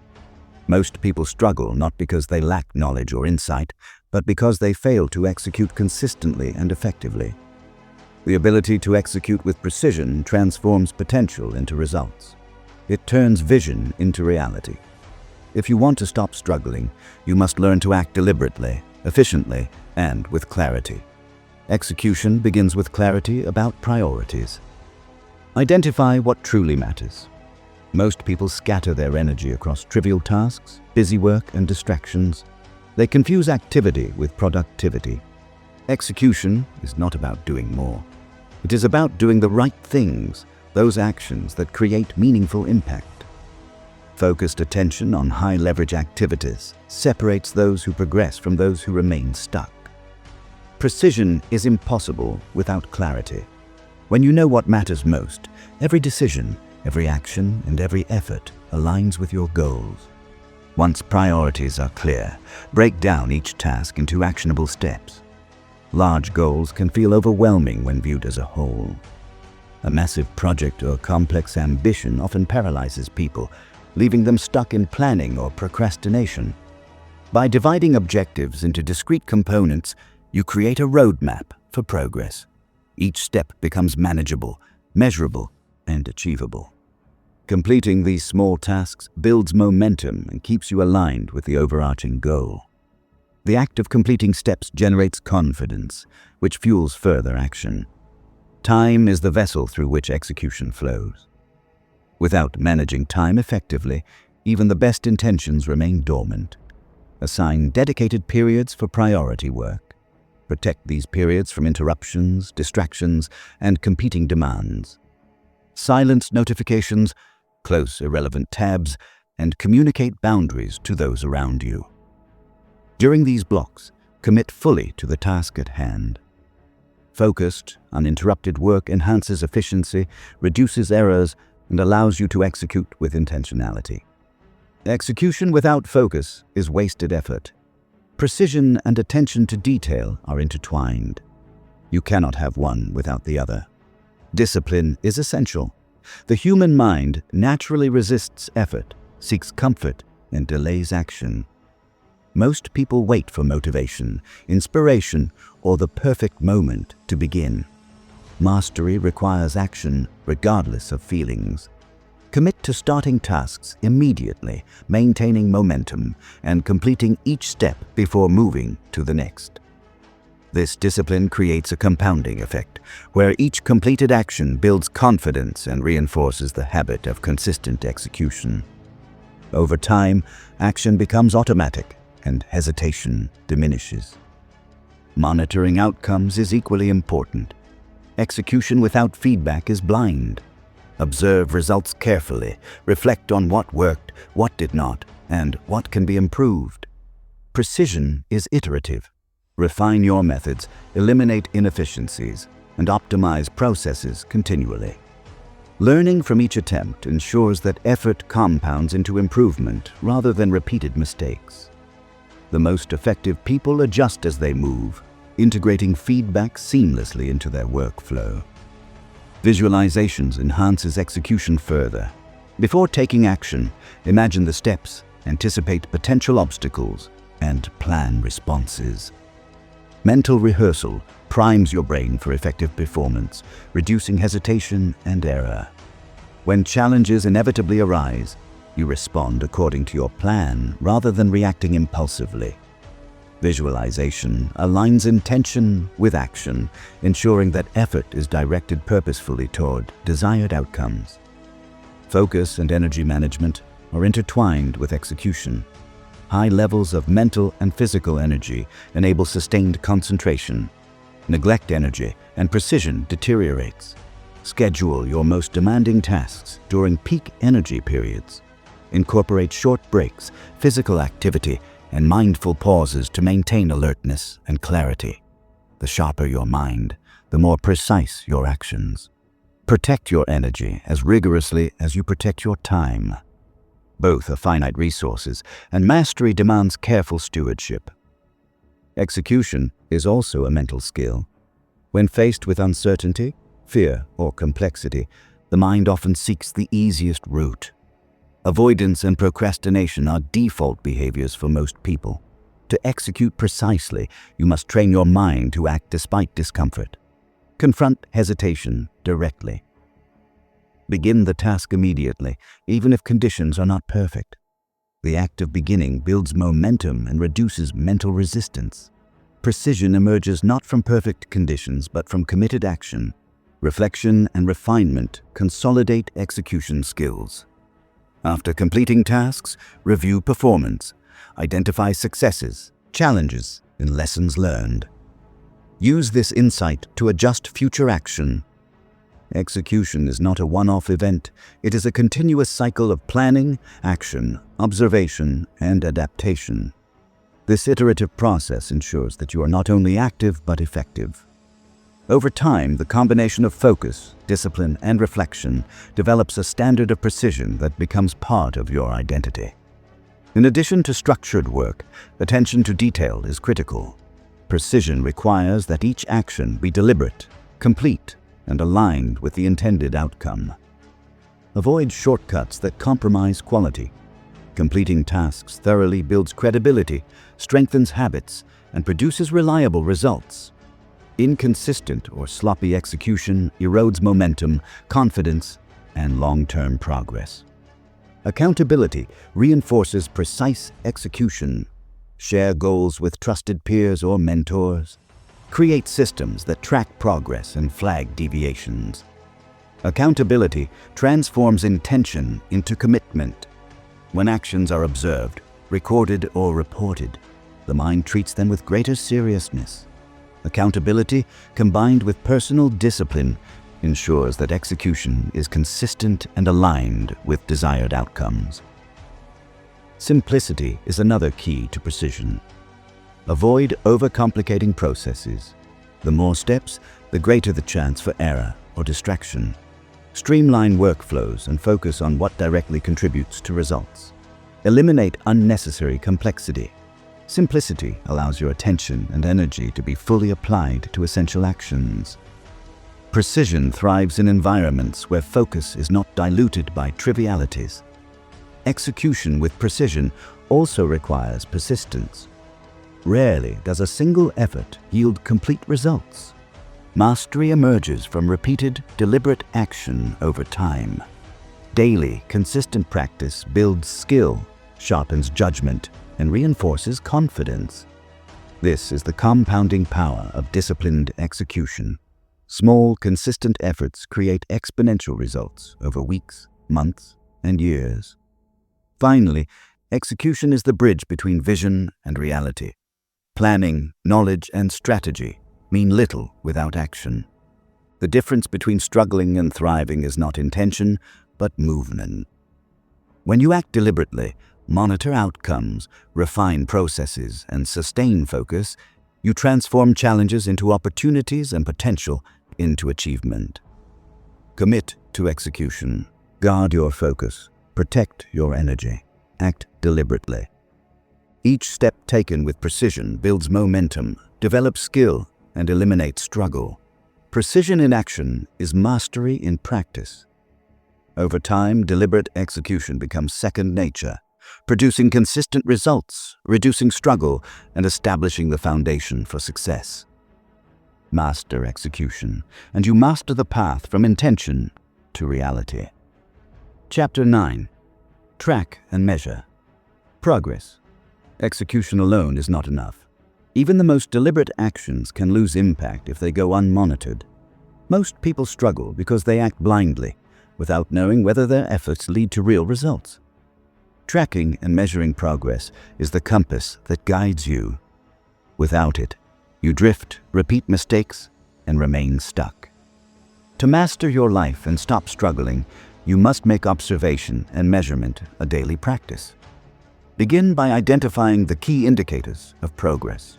Most people struggle not because they lack knowledge or insight, but because they fail to execute consistently and effectively. The ability to execute with precision transforms potential into results. It turns vision into reality. If you want to stop struggling, you must learn to act deliberately, efficiently, and with clarity. Execution begins with clarity about priorities. Identify what truly matters. Most people scatter their energy across trivial tasks, busy work, and distractions. They confuse activity with productivity. Execution is not about doing more. It is about doing the right things, those actions that create meaningful impact. Focused attention on high-leverage activities separates those who progress from those who remain stuck. Precision is impossible without clarity. When you know what matters most, every decision, every action, and every effort aligns with your goals. Once priorities are clear, break down each task into actionable steps. Large goals can feel overwhelming when viewed as a whole. A massive project or complex ambition often paralyzes people, leaving them stuck in planning or procrastination. By dividing objectives into discrete components, you create a roadmap for progress. Each step becomes manageable, measurable, and achievable. Completing these small tasks builds momentum and keeps you aligned with the overarching goal. The act of completing steps generates confidence, which fuels further action. Time is the vessel through which execution flows. Without managing time effectively, even the best intentions remain dormant. Assign dedicated periods for priority work. Protect these periods from interruptions, distractions, and competing demands. Silence notifications, close irrelevant tabs, and communicate boundaries to those around you. During these blocks, commit fully to the task at hand. Focused, uninterrupted work enhances efficiency, reduces errors, and allows you to execute with intentionality. Execution without focus is wasted effort. Precision and attention to detail are intertwined. You cannot have one without the other. Discipline is essential. The human mind naturally resists effort, seeks comfort, and delays action. Most people wait for motivation, inspiration, or the perfect moment to begin. Mastery requires action regardless of feelings. Commit to starting tasks immediately, maintaining momentum, and completing each step before moving to the next. This discipline creates a compounding effect, where each completed action builds confidence and reinforces the habit of consistent execution. Over time, action becomes automatic, and hesitation diminishes. Monitoring outcomes is equally important. Execution without feedback is blind. Observe results carefully, reflect on what worked, what did not, and what can be improved. Precision is iterative. Refine your methods, eliminate inefficiencies, and optimize processes continually. Learning from each attempt ensures that effort compounds into improvement rather than repeated mistakes. The most effective people adjust as they move, integrating feedback seamlessly into their workflow. Visualizations enhances execution further. Before taking action, imagine the steps, anticipate potential obstacles, and plan responses. Mental rehearsal primes your brain for effective performance, reducing hesitation and error. When challenges inevitably arise, you respond according to your plan rather than reacting impulsively. Visualization aligns intention with action, ensuring that effort is directed purposefully toward desired outcomes. Focus and energy management are intertwined with execution. High levels of mental and physical energy enable sustained concentration. Neglect energy and precision deteriorates. Schedule your most demanding tasks during peak energy periods. Incorporate short breaks, physical activity, and mindful pauses to maintain alertness and clarity. The sharper your mind, the more precise your actions. Protect your energy as rigorously as you protect your time. Both are finite resources, and mastery demands careful stewardship. Execution is also a mental skill. When faced with uncertainty, fear, or complexity, the mind often seeks the easiest route. Avoidance and procrastination are default behaviors for most people. To execute precisely, you must train your mind to act despite discomfort. Confront hesitation directly. Begin the task immediately, even if conditions are not perfect. The act of beginning builds momentum and reduces mental resistance. Precision emerges not from perfect conditions, but from committed action. Reflection and refinement consolidate execution skills. After completing tasks, review performance, identify successes, challenges, and lessons learned. Use this insight to adjust future action. Execution is not a one-off event. It is a continuous cycle of planning, action, observation, and adaptation. This iterative process ensures that you are not only active but effective. Over time, the combination of focus, discipline, and reflection develops a standard of precision that becomes part of your identity. In addition to structured work, attention to detail is critical. Precision requires that each action be deliberate, complete, and aligned with the intended outcome. Avoid shortcuts that compromise quality. Completing tasks thoroughly builds credibility, strengthens habits, and produces reliable results. Inconsistent or sloppy execution erodes momentum, confidence, and long-term progress. Accountability reinforces precise execution. Share goals with trusted peers or mentors. Create systems that track progress and flag deviations. Accountability transforms intention into commitment. When actions are observed, recorded, or reported, the mind treats them with greater seriousness. Accountability, combined with personal discipline, ensures that execution is consistent and aligned with desired outcomes. Simplicity is another key to precision. Avoid overcomplicating processes. The more steps, the greater the chance for error or distraction. Streamline workflows and focus on what directly contributes to results. Eliminate unnecessary complexity. Simplicity allows your attention and energy to be fully applied to essential actions. Precision thrives in environments where focus is not diluted by trivialities. Execution with precision also requires persistence. Rarely does a single effort yield complete results. Mastery emerges from repeated, deliberate action over time. Daily, consistent practice builds skill, sharpens judgment, and reinforces confidence. This is the compounding power of disciplined execution. Small, consistent efforts create exponential results over weeks, months, and years. Finally, execution is the bridge between vision and reality. Planning, knowledge, and strategy mean little without action. The difference between struggling and thriving is not intention, but movement. When you act deliberately, monitor outcomes, refine processes, and sustain focus, you transform challenges into opportunities and potential into achievement. Commit to execution. Guard your focus. Protect your energy. Act deliberately. Each step taken with precision builds momentum, develops skill, and eliminates struggle. Precision in action is mastery in practice. Over time, deliberate execution becomes second nature, producing consistent results, reducing struggle, and establishing the foundation for success. Master execution, and you master the path from intention to reality. Chapter 9. Track and measure. Progress. Execution alone is not enough. Even the most deliberate actions can lose impact if they go unmonitored. Most people struggle because they act blindly, without knowing whether their efforts lead to real results. Tracking and measuring progress is the compass that guides you. Without it, you drift, repeat mistakes, and remain stuck. To master your life and stop struggling, you must make observation and measurement a daily practice. Begin by identifying the key indicators of progress.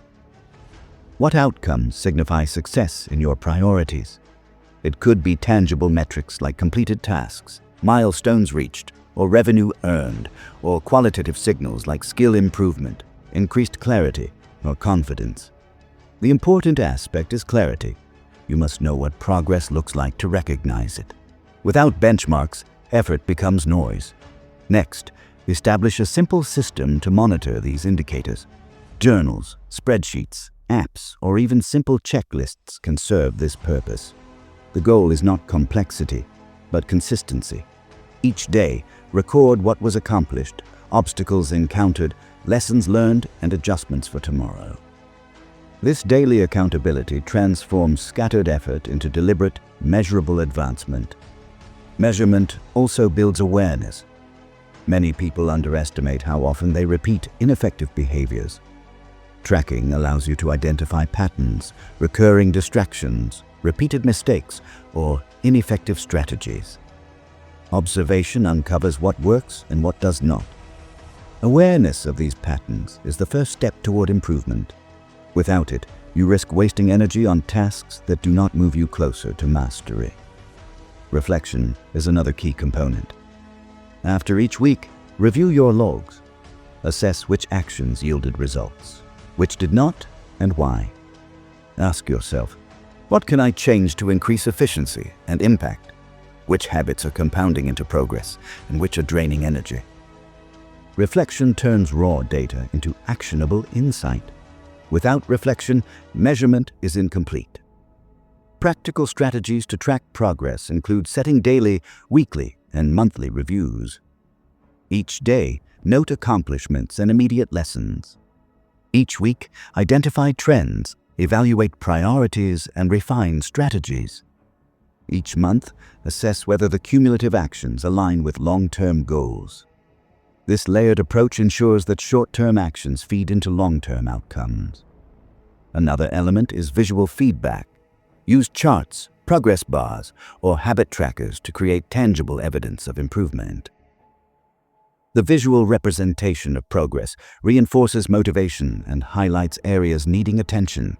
What outcomes signify success in your priorities? It could be tangible metrics like completed tasks, milestones reached, or revenue earned, or qualitative signals like skill improvement, increased clarity, or confidence. The important aspect is clarity. You must know what progress looks like to recognize it. Without benchmarks, effort becomes noise. Next, establish a simple system to monitor these indicators. Journals, spreadsheets, apps, or even simple checklists can serve this purpose. The goal is not complexity, but consistency. Each day, record what was accomplished, obstacles encountered, lessons learned, and adjustments for tomorrow. This daily accountability transforms scattered effort into deliberate, measurable advancement. Measurement also builds awareness. Many people underestimate how often they repeat ineffective behaviors. Tracking allows you to identify patterns, recurring distractions, repeated mistakes, or ineffective strategies. Observation uncovers what works and what does not. Awareness of these patterns is the first step toward improvement. Without it, you risk wasting energy on tasks that do not move you closer to mastery. Reflection is another key component. After each week, review your logs. Assess which actions yielded results, which did not, and why. Ask yourself, what can I change to increase efficiency and impact? Which habits are compounding into progress, and which are draining energy? Reflection turns raw data into actionable insight. Without reflection, measurement is incomplete. Practical strategies to track progress include setting daily, weekly, and monthly reviews. Each day, note accomplishments and immediate lessons. Each week, identify trends, evaluate priorities, and refine strategies. Each month, assess whether the cumulative actions align with long-term goals. This layered approach ensures that short-term actions feed into long-term outcomes. Another element is visual feedback. Use charts, progress bars, or habit trackers to create tangible evidence of improvement. The visual representation of progress reinforces motivation and highlights areas needing attention.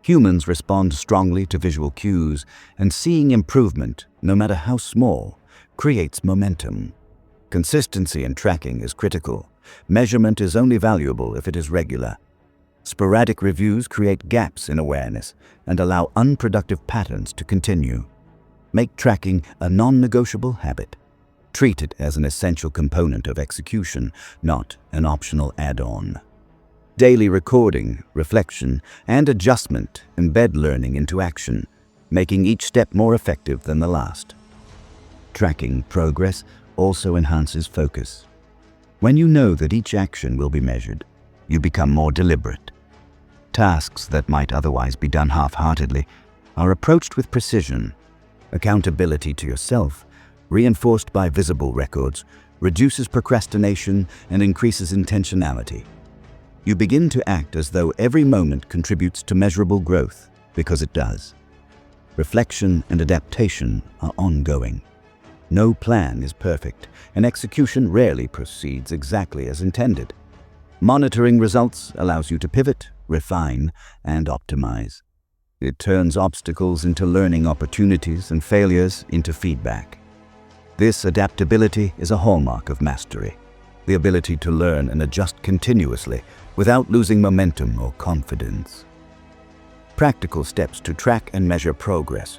Humans respond strongly to visual cues, and seeing improvement, no matter how small, creates momentum. Consistency in tracking is critical. Measurement is only valuable if it is regular. Sporadic reviews create gaps in awareness and allow unproductive patterns to continue. Make tracking a non-negotiable habit. Treat it as an essential component of execution, not an optional add-on. Daily recording, reflection, and adjustment embed learning into action, making each step more effective than the last. Tracking progress also enhances focus. When you know that each action will be measured, you become more deliberate. Tasks that might otherwise be done half-heartedly are approached with precision. Accountability to yourself, reinforced by visible records, reduces procrastination and increases intentionality. You begin to act as though every moment contributes to measurable growth, because it does. Reflection and adaptation are ongoing. No plan is perfect, and execution rarely proceeds exactly as intended. Monitoring results allows you to pivot, refine, and optimize. It turns obstacles into learning opportunities and failures into feedback. This adaptability is a hallmark of mastery, the ability to learn and adjust continuously without losing momentum or confidence. Practical steps to track and measure progress.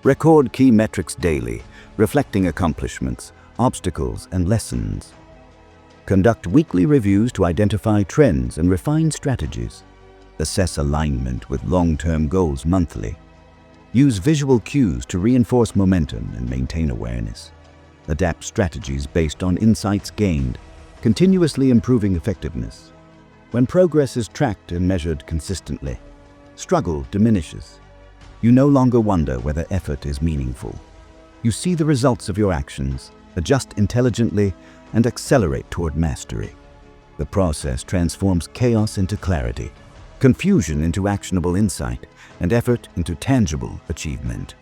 Record key metrics daily, reflecting accomplishments, obstacles, and lessons. Conduct weekly reviews to identify trends and refine strategies. Assess alignment with long-term goals monthly. Use visual cues to reinforce momentum and maintain awareness. Adapt strategies based on insights gained, continuously improving effectiveness. When progress is tracked and measured consistently, struggle diminishes. You no longer wonder whether effort is meaningful. You see the results of your actions, adjust intelligently, and accelerate toward mastery. The process transforms chaos into clarity, confusion into actionable insight, and effort into tangible achievement.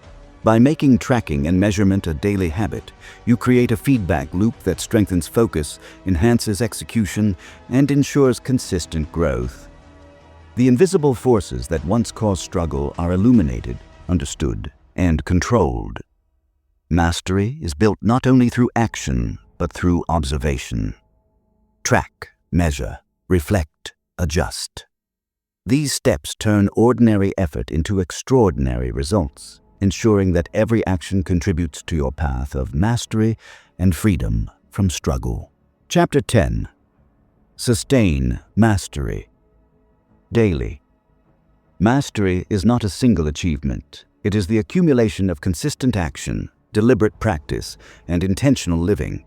By making tracking and measurement a daily habit, you create a feedback loop that strengthens focus, enhances execution, and ensures consistent growth. The invisible forces that once caused struggle are illuminated, understood, and controlled. Mastery is built not only through action, but through observation. Track, measure, reflect, adjust. These steps turn ordinary effort into extraordinary results, ensuring that every action contributes to your path of mastery and freedom from struggle. Chapter 10. Sustain mastery. Daily. Mastery is not a single achievement. It is the accumulation of consistent action, deliberate practice, and intentional living.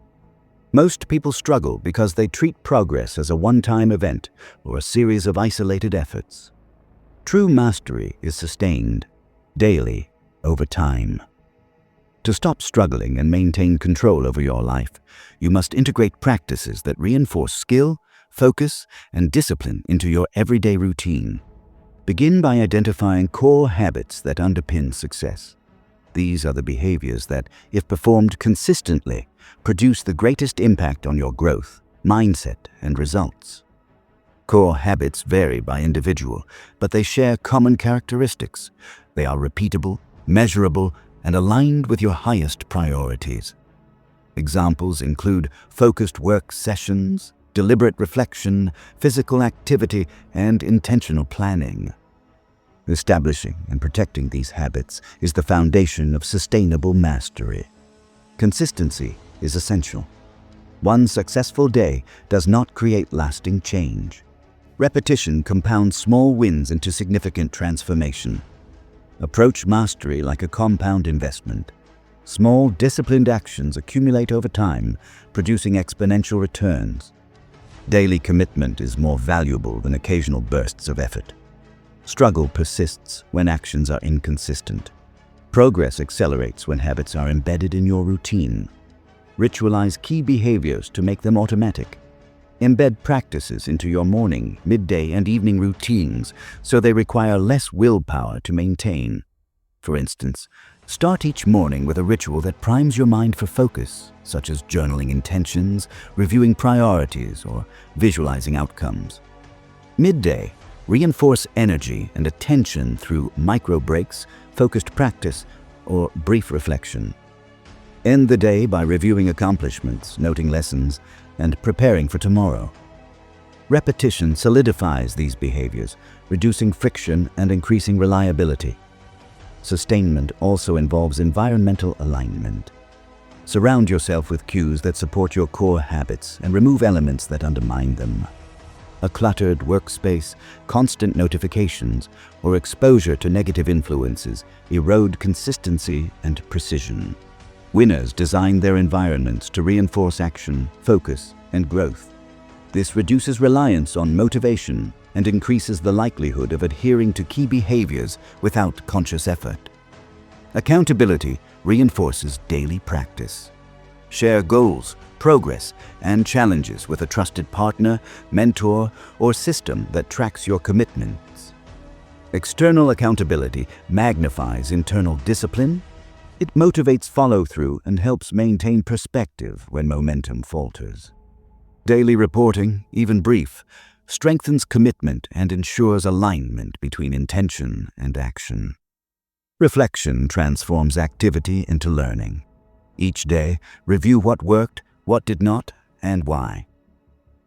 Most people struggle because they treat progress as a one-time event or a series of isolated efforts. True mastery is sustained daily over time. To stop struggling and maintain control over your life, you must integrate practices that reinforce skill, focus, and discipline into your everyday routine. Begin by identifying core habits that underpin success. These are the behaviors that, if performed consistently, produce the greatest impact on your growth, mindset, and results. Core habits vary by individual, but they share common characteristics. They are repeatable, measurable, and aligned with your highest priorities. Examples include focused work sessions, deliberate reflection, physical activity, and intentional planning. Establishing and protecting these habits is the foundation of sustainable mastery. Consistency is essential. One successful day does not create lasting change. Repetition compounds small wins into significant transformation. Approach mastery like a compound investment. Small, disciplined actions accumulate over time, producing exponential returns. Daily commitment is more valuable than occasional bursts of effort. Struggle persists when actions are inconsistent. Progress accelerates when habits are embedded in your routine. Ritualize key behaviors to make them automatic. Embed practices into your morning, midday, and evening routines so they require less willpower to maintain. For instance, start each morning with a ritual that primes your mind for focus, such as journaling intentions, reviewing priorities, or visualizing outcomes. Midday, reinforce energy and attention through micro breaks, focused practice, or brief reflection. End the day by reviewing accomplishments, noting lessons, and preparing for tomorrow. Repetition solidifies these behaviors, reducing friction and increasing reliability. Sustainment also involves environmental alignment. Surround yourself with cues that support your core habits and remove elements that undermine them. A cluttered workspace, constant notifications, or exposure to negative influences erode consistency and precision. Winners design their environments to reinforce action, focus, and growth. This reduces reliance on motivation and increases the likelihood of adhering to key behaviors without conscious effort. Accountability reinforces daily practice. Share goals, progress, and challenges with a trusted partner, mentor, or system that tracks your commitments. External accountability magnifies internal discipline. It motivates follow-through and helps maintain perspective when momentum falters. Daily reporting, even brief, strengthens commitment and ensures alignment between intention and action. Reflection transforms activity into learning. Each day, review what worked, what did not, and why.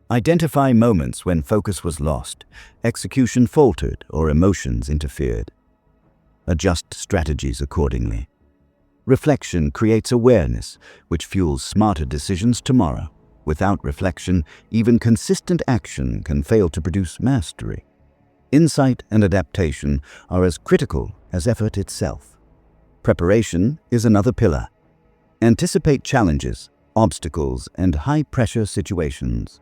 Identify moments when focus was lost, execution faltered, or emotions interfered. Adjust strategies accordingly. Reflection creates awareness, which fuels smarter decisions tomorrow. Without reflection, even consistent action can fail to produce mastery. Insight and adaptation are as critical as effort itself. Preparation is another pillar. Anticipate challenges, obstacles, and high-pressure situations.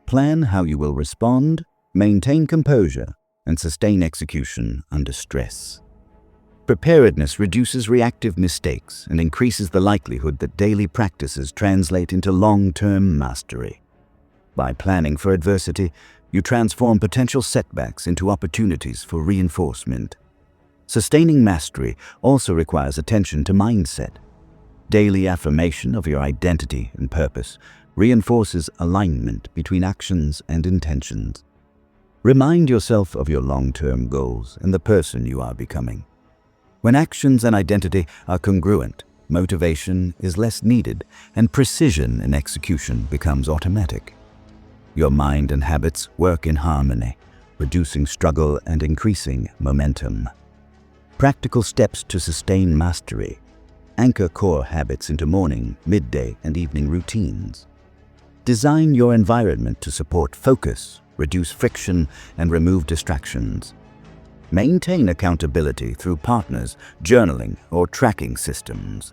Plan how you will respond, maintain composure, and sustain execution under stress. Preparedness reduces reactive mistakes and increases the likelihood that daily practices translate into long-term mastery. By planning for adversity, you transform potential setbacks into opportunities for reinforcement. Sustaining mastery also requires attention to mindset. Daily affirmation of your identity and purpose reinforces alignment between actions and intentions. Remind yourself of your long-term goals and the person you are becoming. When actions and identity are congruent, motivation is less needed and precision in execution becomes automatic. Your mind and habits work in harmony, reducing struggle and increasing momentum. Practical steps to sustain mastery. Anchor core habits into morning, midday, and evening routines. Design your environment to support focus, reduce friction, and remove distractions. Maintain accountability through partners, journaling, or tracking systems.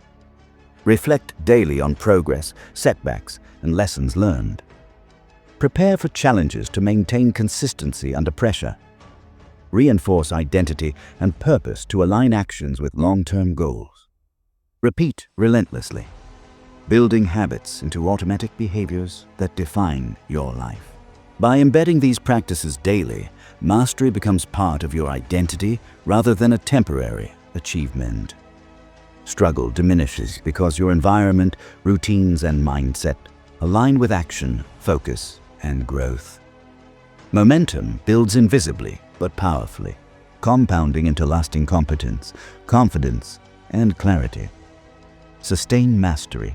Reflect daily on progress, setbacks, and lessons learned. Prepare for challenges to maintain consistency under pressure. reinforce identity and purpose to align actions with long-term goals. Repeat relentlessly, building habits into automatic behaviors that define your life. By embedding these practices daily, mastery becomes part of your identity rather than a temporary achievement. Struggle diminishes because your environment, routines, and mindset align with action, focus, and growth. Momentum builds invisibly but powerfully, compounding into lasting competence, confidence, and clarity. Sustain mastery.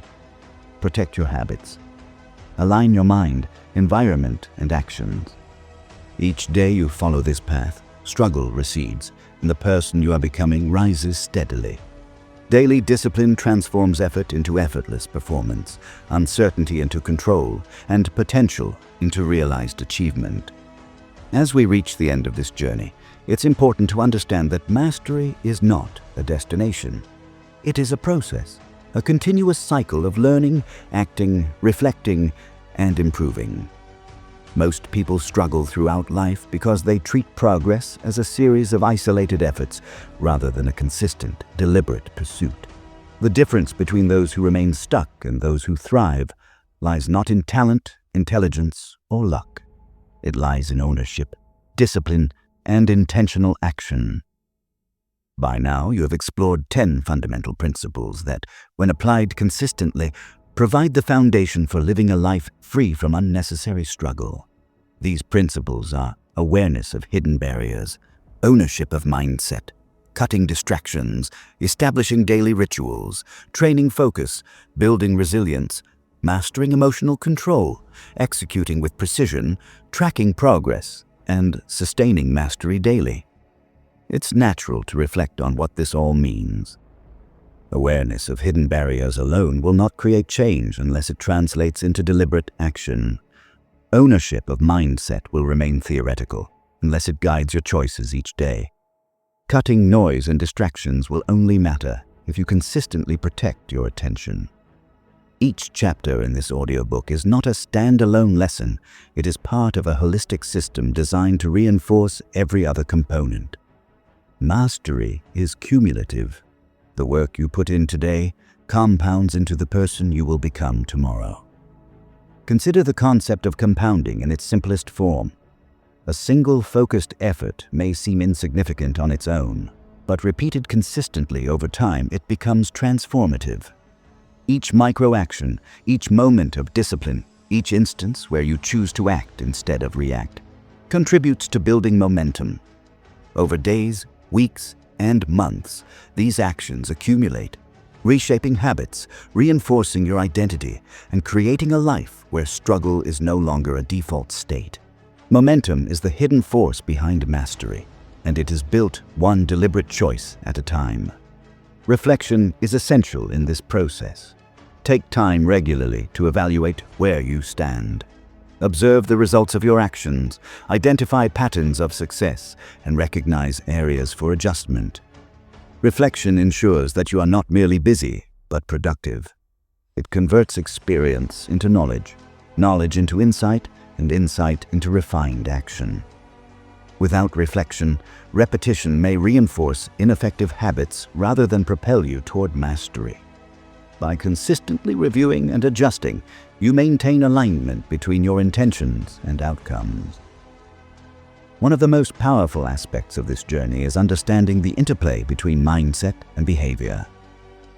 Protect your habits. Align your mind, environment, and actions. Each day you follow this path, struggle recedes, and the person you are becoming rises steadily. Daily discipline transforms effort into effortless performance, uncertainty into control, and potential into realized achievement. As we reach the end of this journey, it's important to understand that mastery is not a destination. It is a process, a continuous cycle of learning, acting, reflecting, and improving. Most people struggle throughout life because they treat progress as a series of isolated efforts rather than a consistent, deliberate pursuit. The difference between those who remain stuck and those who thrive lies not in talent, intelligence, or luck. It lies in ownership, discipline, and intentional action. By now, you have explored 10 fundamental principles that, when applied consistently, provide the foundation for living a life free from unnecessary struggle. These principles are awareness of hidden barriers, ownership of mindset, cutting distractions, establishing daily rituals, training focus, building resilience, mastering emotional control, executing with precision, tracking progress, and sustaining mastery daily. It's natural to reflect on what this all means. Awareness of hidden barriers alone will not create change unless it translates into deliberate action. Ownership of mindset will remain theoretical unless it guides your choices each day. Cutting noise and distractions will only matter if you consistently protect your attention. Each chapter in this audiobook is not a standalone lesson. It is part of a holistic system designed to reinforce every other component. Mastery is cumulative. The work you put in today compounds into the person you will become tomorrow. Consider the concept of compounding in its simplest form. A single focused effort may seem insignificant on its own, but repeated consistently over time, it becomes transformative. Each micro-action, each moment of discipline, each instance where you choose to act instead of react, contributes to building momentum. Over days, weeks, and months, these actions accumulate, reshaping habits, reinforcing your identity, and creating a life where struggle is no longer a default state. Momentum is the hidden force behind mastery, and it is built one deliberate choice at a time. Reflection is essential in this process. Take time regularly to evaluate where you stand. Observe the results of your actions, identify patterns of success, and recognize areas for adjustment. Reflection ensures that you are not merely busy, but productive. It converts experience into knowledge, knowledge into insight, and insight into refined action. Without reflection, repetition may reinforce ineffective habits rather than propel you toward mastery. By consistently reviewing and adjusting, you maintain alignment between your intentions and outcomes. One of the most powerful aspects of this journey is understanding the interplay between mindset and behavior.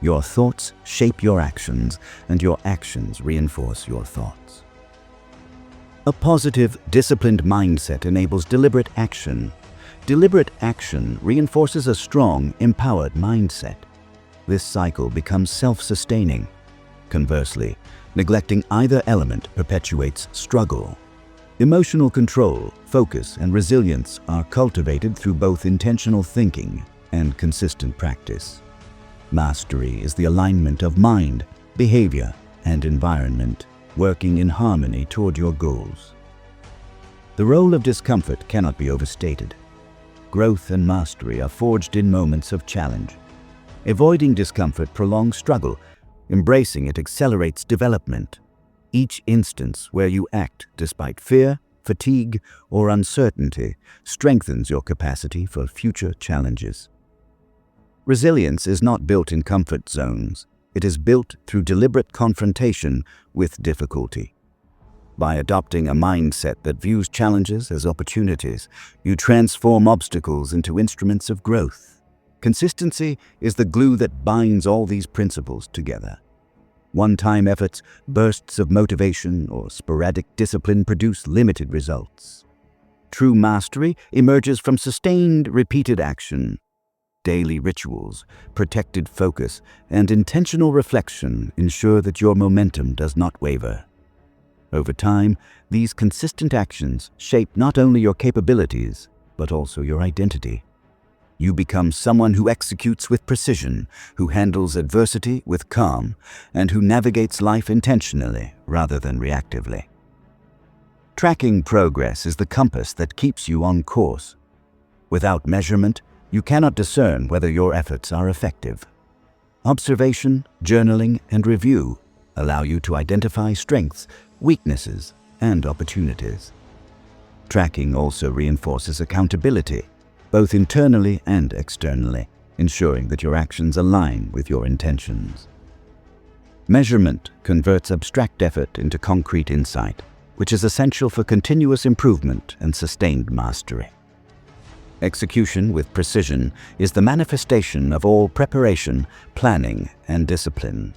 Your thoughts shape your actions, and your actions reinforce your thoughts. A positive, disciplined mindset enables deliberate action. Deliberate action reinforces a strong, empowered mindset. This cycle becomes self-sustaining. Conversely, neglecting either element perpetuates struggle. Emotional control, focus, and resilience are cultivated through both intentional thinking and consistent practice. Mastery is the alignment of mind, behavior, and environment, working in harmony toward your goals. The role of discomfort cannot be overstated. Growth and mastery are forged in moments of challenge. Avoiding discomfort prolongs struggle. Embracing it accelerates development. Each instance where you act despite fear, fatigue, or uncertainty strengthens your capacity for future challenges. Resilience is not built in comfort zones. It is built through deliberate confrontation with difficulty. By adopting a mindset that views challenges as opportunities, you transform obstacles into instruments of growth. Consistency is the glue that binds all these principles together. One-time efforts, bursts of motivation, or sporadic discipline produce limited results. True mastery emerges from sustained, repeated action. Daily rituals, protected focus, and intentional reflection ensure that your momentum does not waver. Over time, these consistent actions shape not only your capabilities, but also your identity. You become someone who executes with precision, who handles adversity with calm, and who navigates life intentionally rather than reactively. Tracking progress is the compass that keeps you on course. Without measurement, you cannot discern whether your efforts are effective. Observation, journaling, and review allow you to identify strengths, weaknesses, and opportunities. Tracking also reinforces accountability, both internally and externally, ensuring that your actions align with your intentions. Measurement converts abstract effort into concrete insight, which is essential for continuous improvement and sustained mastery. Execution with precision is the manifestation of all preparation, planning, and discipline.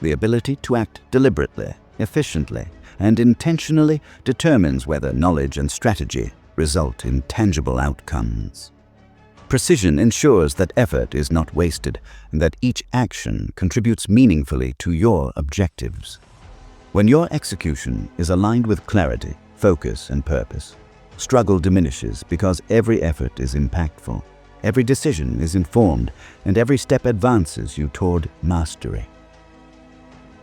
The ability to act deliberately, efficiently, and intentionally determines whether knowledge and strategy result in tangible outcomes. Precision ensures that effort is not wasted and that each action contributes meaningfully to your objectives. When your execution is aligned with clarity, focus, and purpose, struggle diminishes because every effort is impactful, every decision is informed, and every step advances you toward mastery.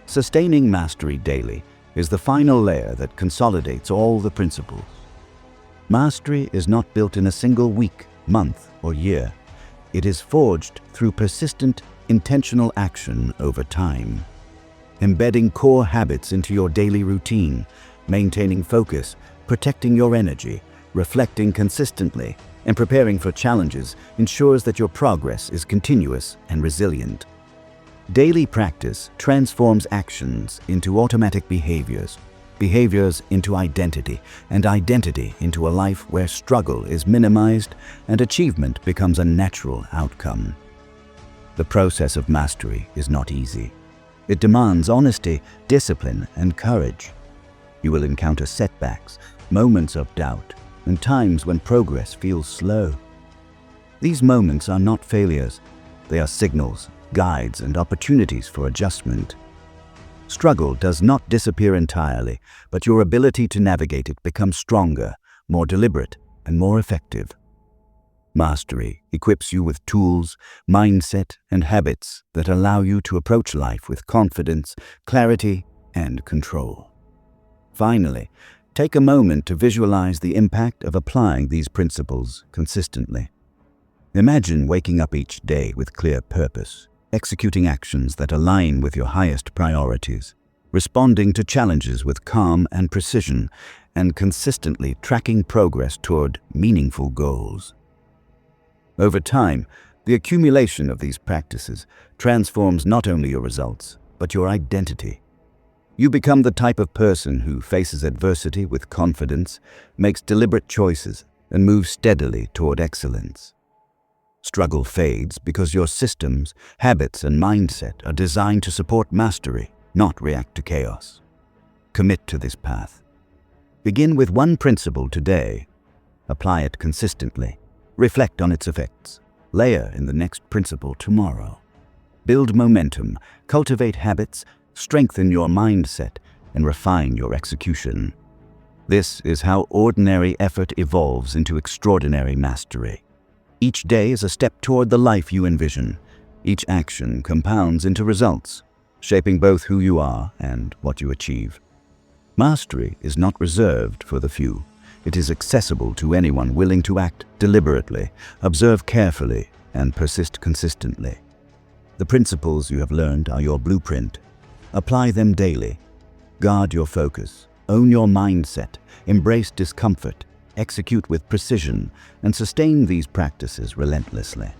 Sustaining mastery daily is the final layer that consolidates all the principles. Mastery is not built in a single week, month, or year. It is forged through persistent, intentional action over time. Embedding core habits into your daily routine, maintaining focus, protecting your energy, reflecting consistently, and preparing for challenges ensures that your progress is continuous and resilient. Daily practice transforms actions into automatic behaviors, behaviors into identity, and identity into a life where struggle is minimized and achievement becomes a natural outcome. The process of mastery is not easy. It demands honesty, discipline, and courage. You will encounter setbacks, moments of doubt, and times when progress feels slow. These moments are not failures. They are signals, guides, and opportunities for adjustment. Struggle does not disappear entirely, but your ability to navigate it becomes stronger, more deliberate, and more effective. Mastery equips you with tools, mindset, and habits that allow you to approach life with confidence, clarity, and control. Finally, take a moment to visualize the impact of applying these principles consistently. Imagine waking up each day with clear purpose, executing actions that align with your highest priorities, responding to challenges with calm and precision, and consistently tracking progress toward meaningful goals. Over time, the accumulation of these practices transforms not only your results, but your identity. You become the type of person who faces adversity with confidence, makes deliberate choices, and moves steadily toward excellence. Struggle fades because your systems, habits, and mindset are designed to support mastery, not react to chaos. Commit to this path. Begin with one principle today. Apply it consistently. Reflect on its effects. Layer in the next principle tomorrow. Build momentum, cultivate habits, strengthen your mindset, and refine your execution. This is how ordinary effort evolves into extraordinary mastery. Each day is a step toward the life you envision. Each action compounds into results, shaping both who you are and what you achieve. Mastery is not reserved for the few. It is accessible to anyone willing to act deliberately, observe carefully, and persist consistently. The principles you have learned are your blueprint. Apply them daily. Guard your focus, Own your mindset, embrace discomfort, execute with precision, and sustain these practices relentlessly.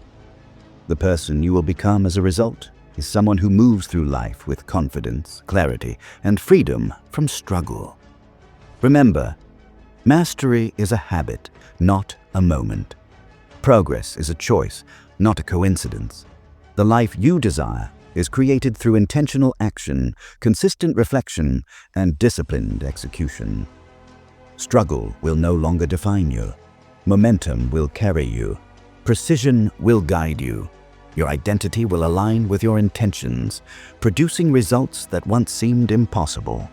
The person you will become as a result is someone who moves through life with confidence, clarity, and freedom from struggle. Remember, mastery is a habit, not a moment. Progress is a choice, not a coincidence. The life you desire is created through intentional action, consistent reflection, and disciplined execution. Struggle will no longer define you. Momentum will carry you. Precision will guide you. Your identity will align with your intentions, producing results that once seemed impossible.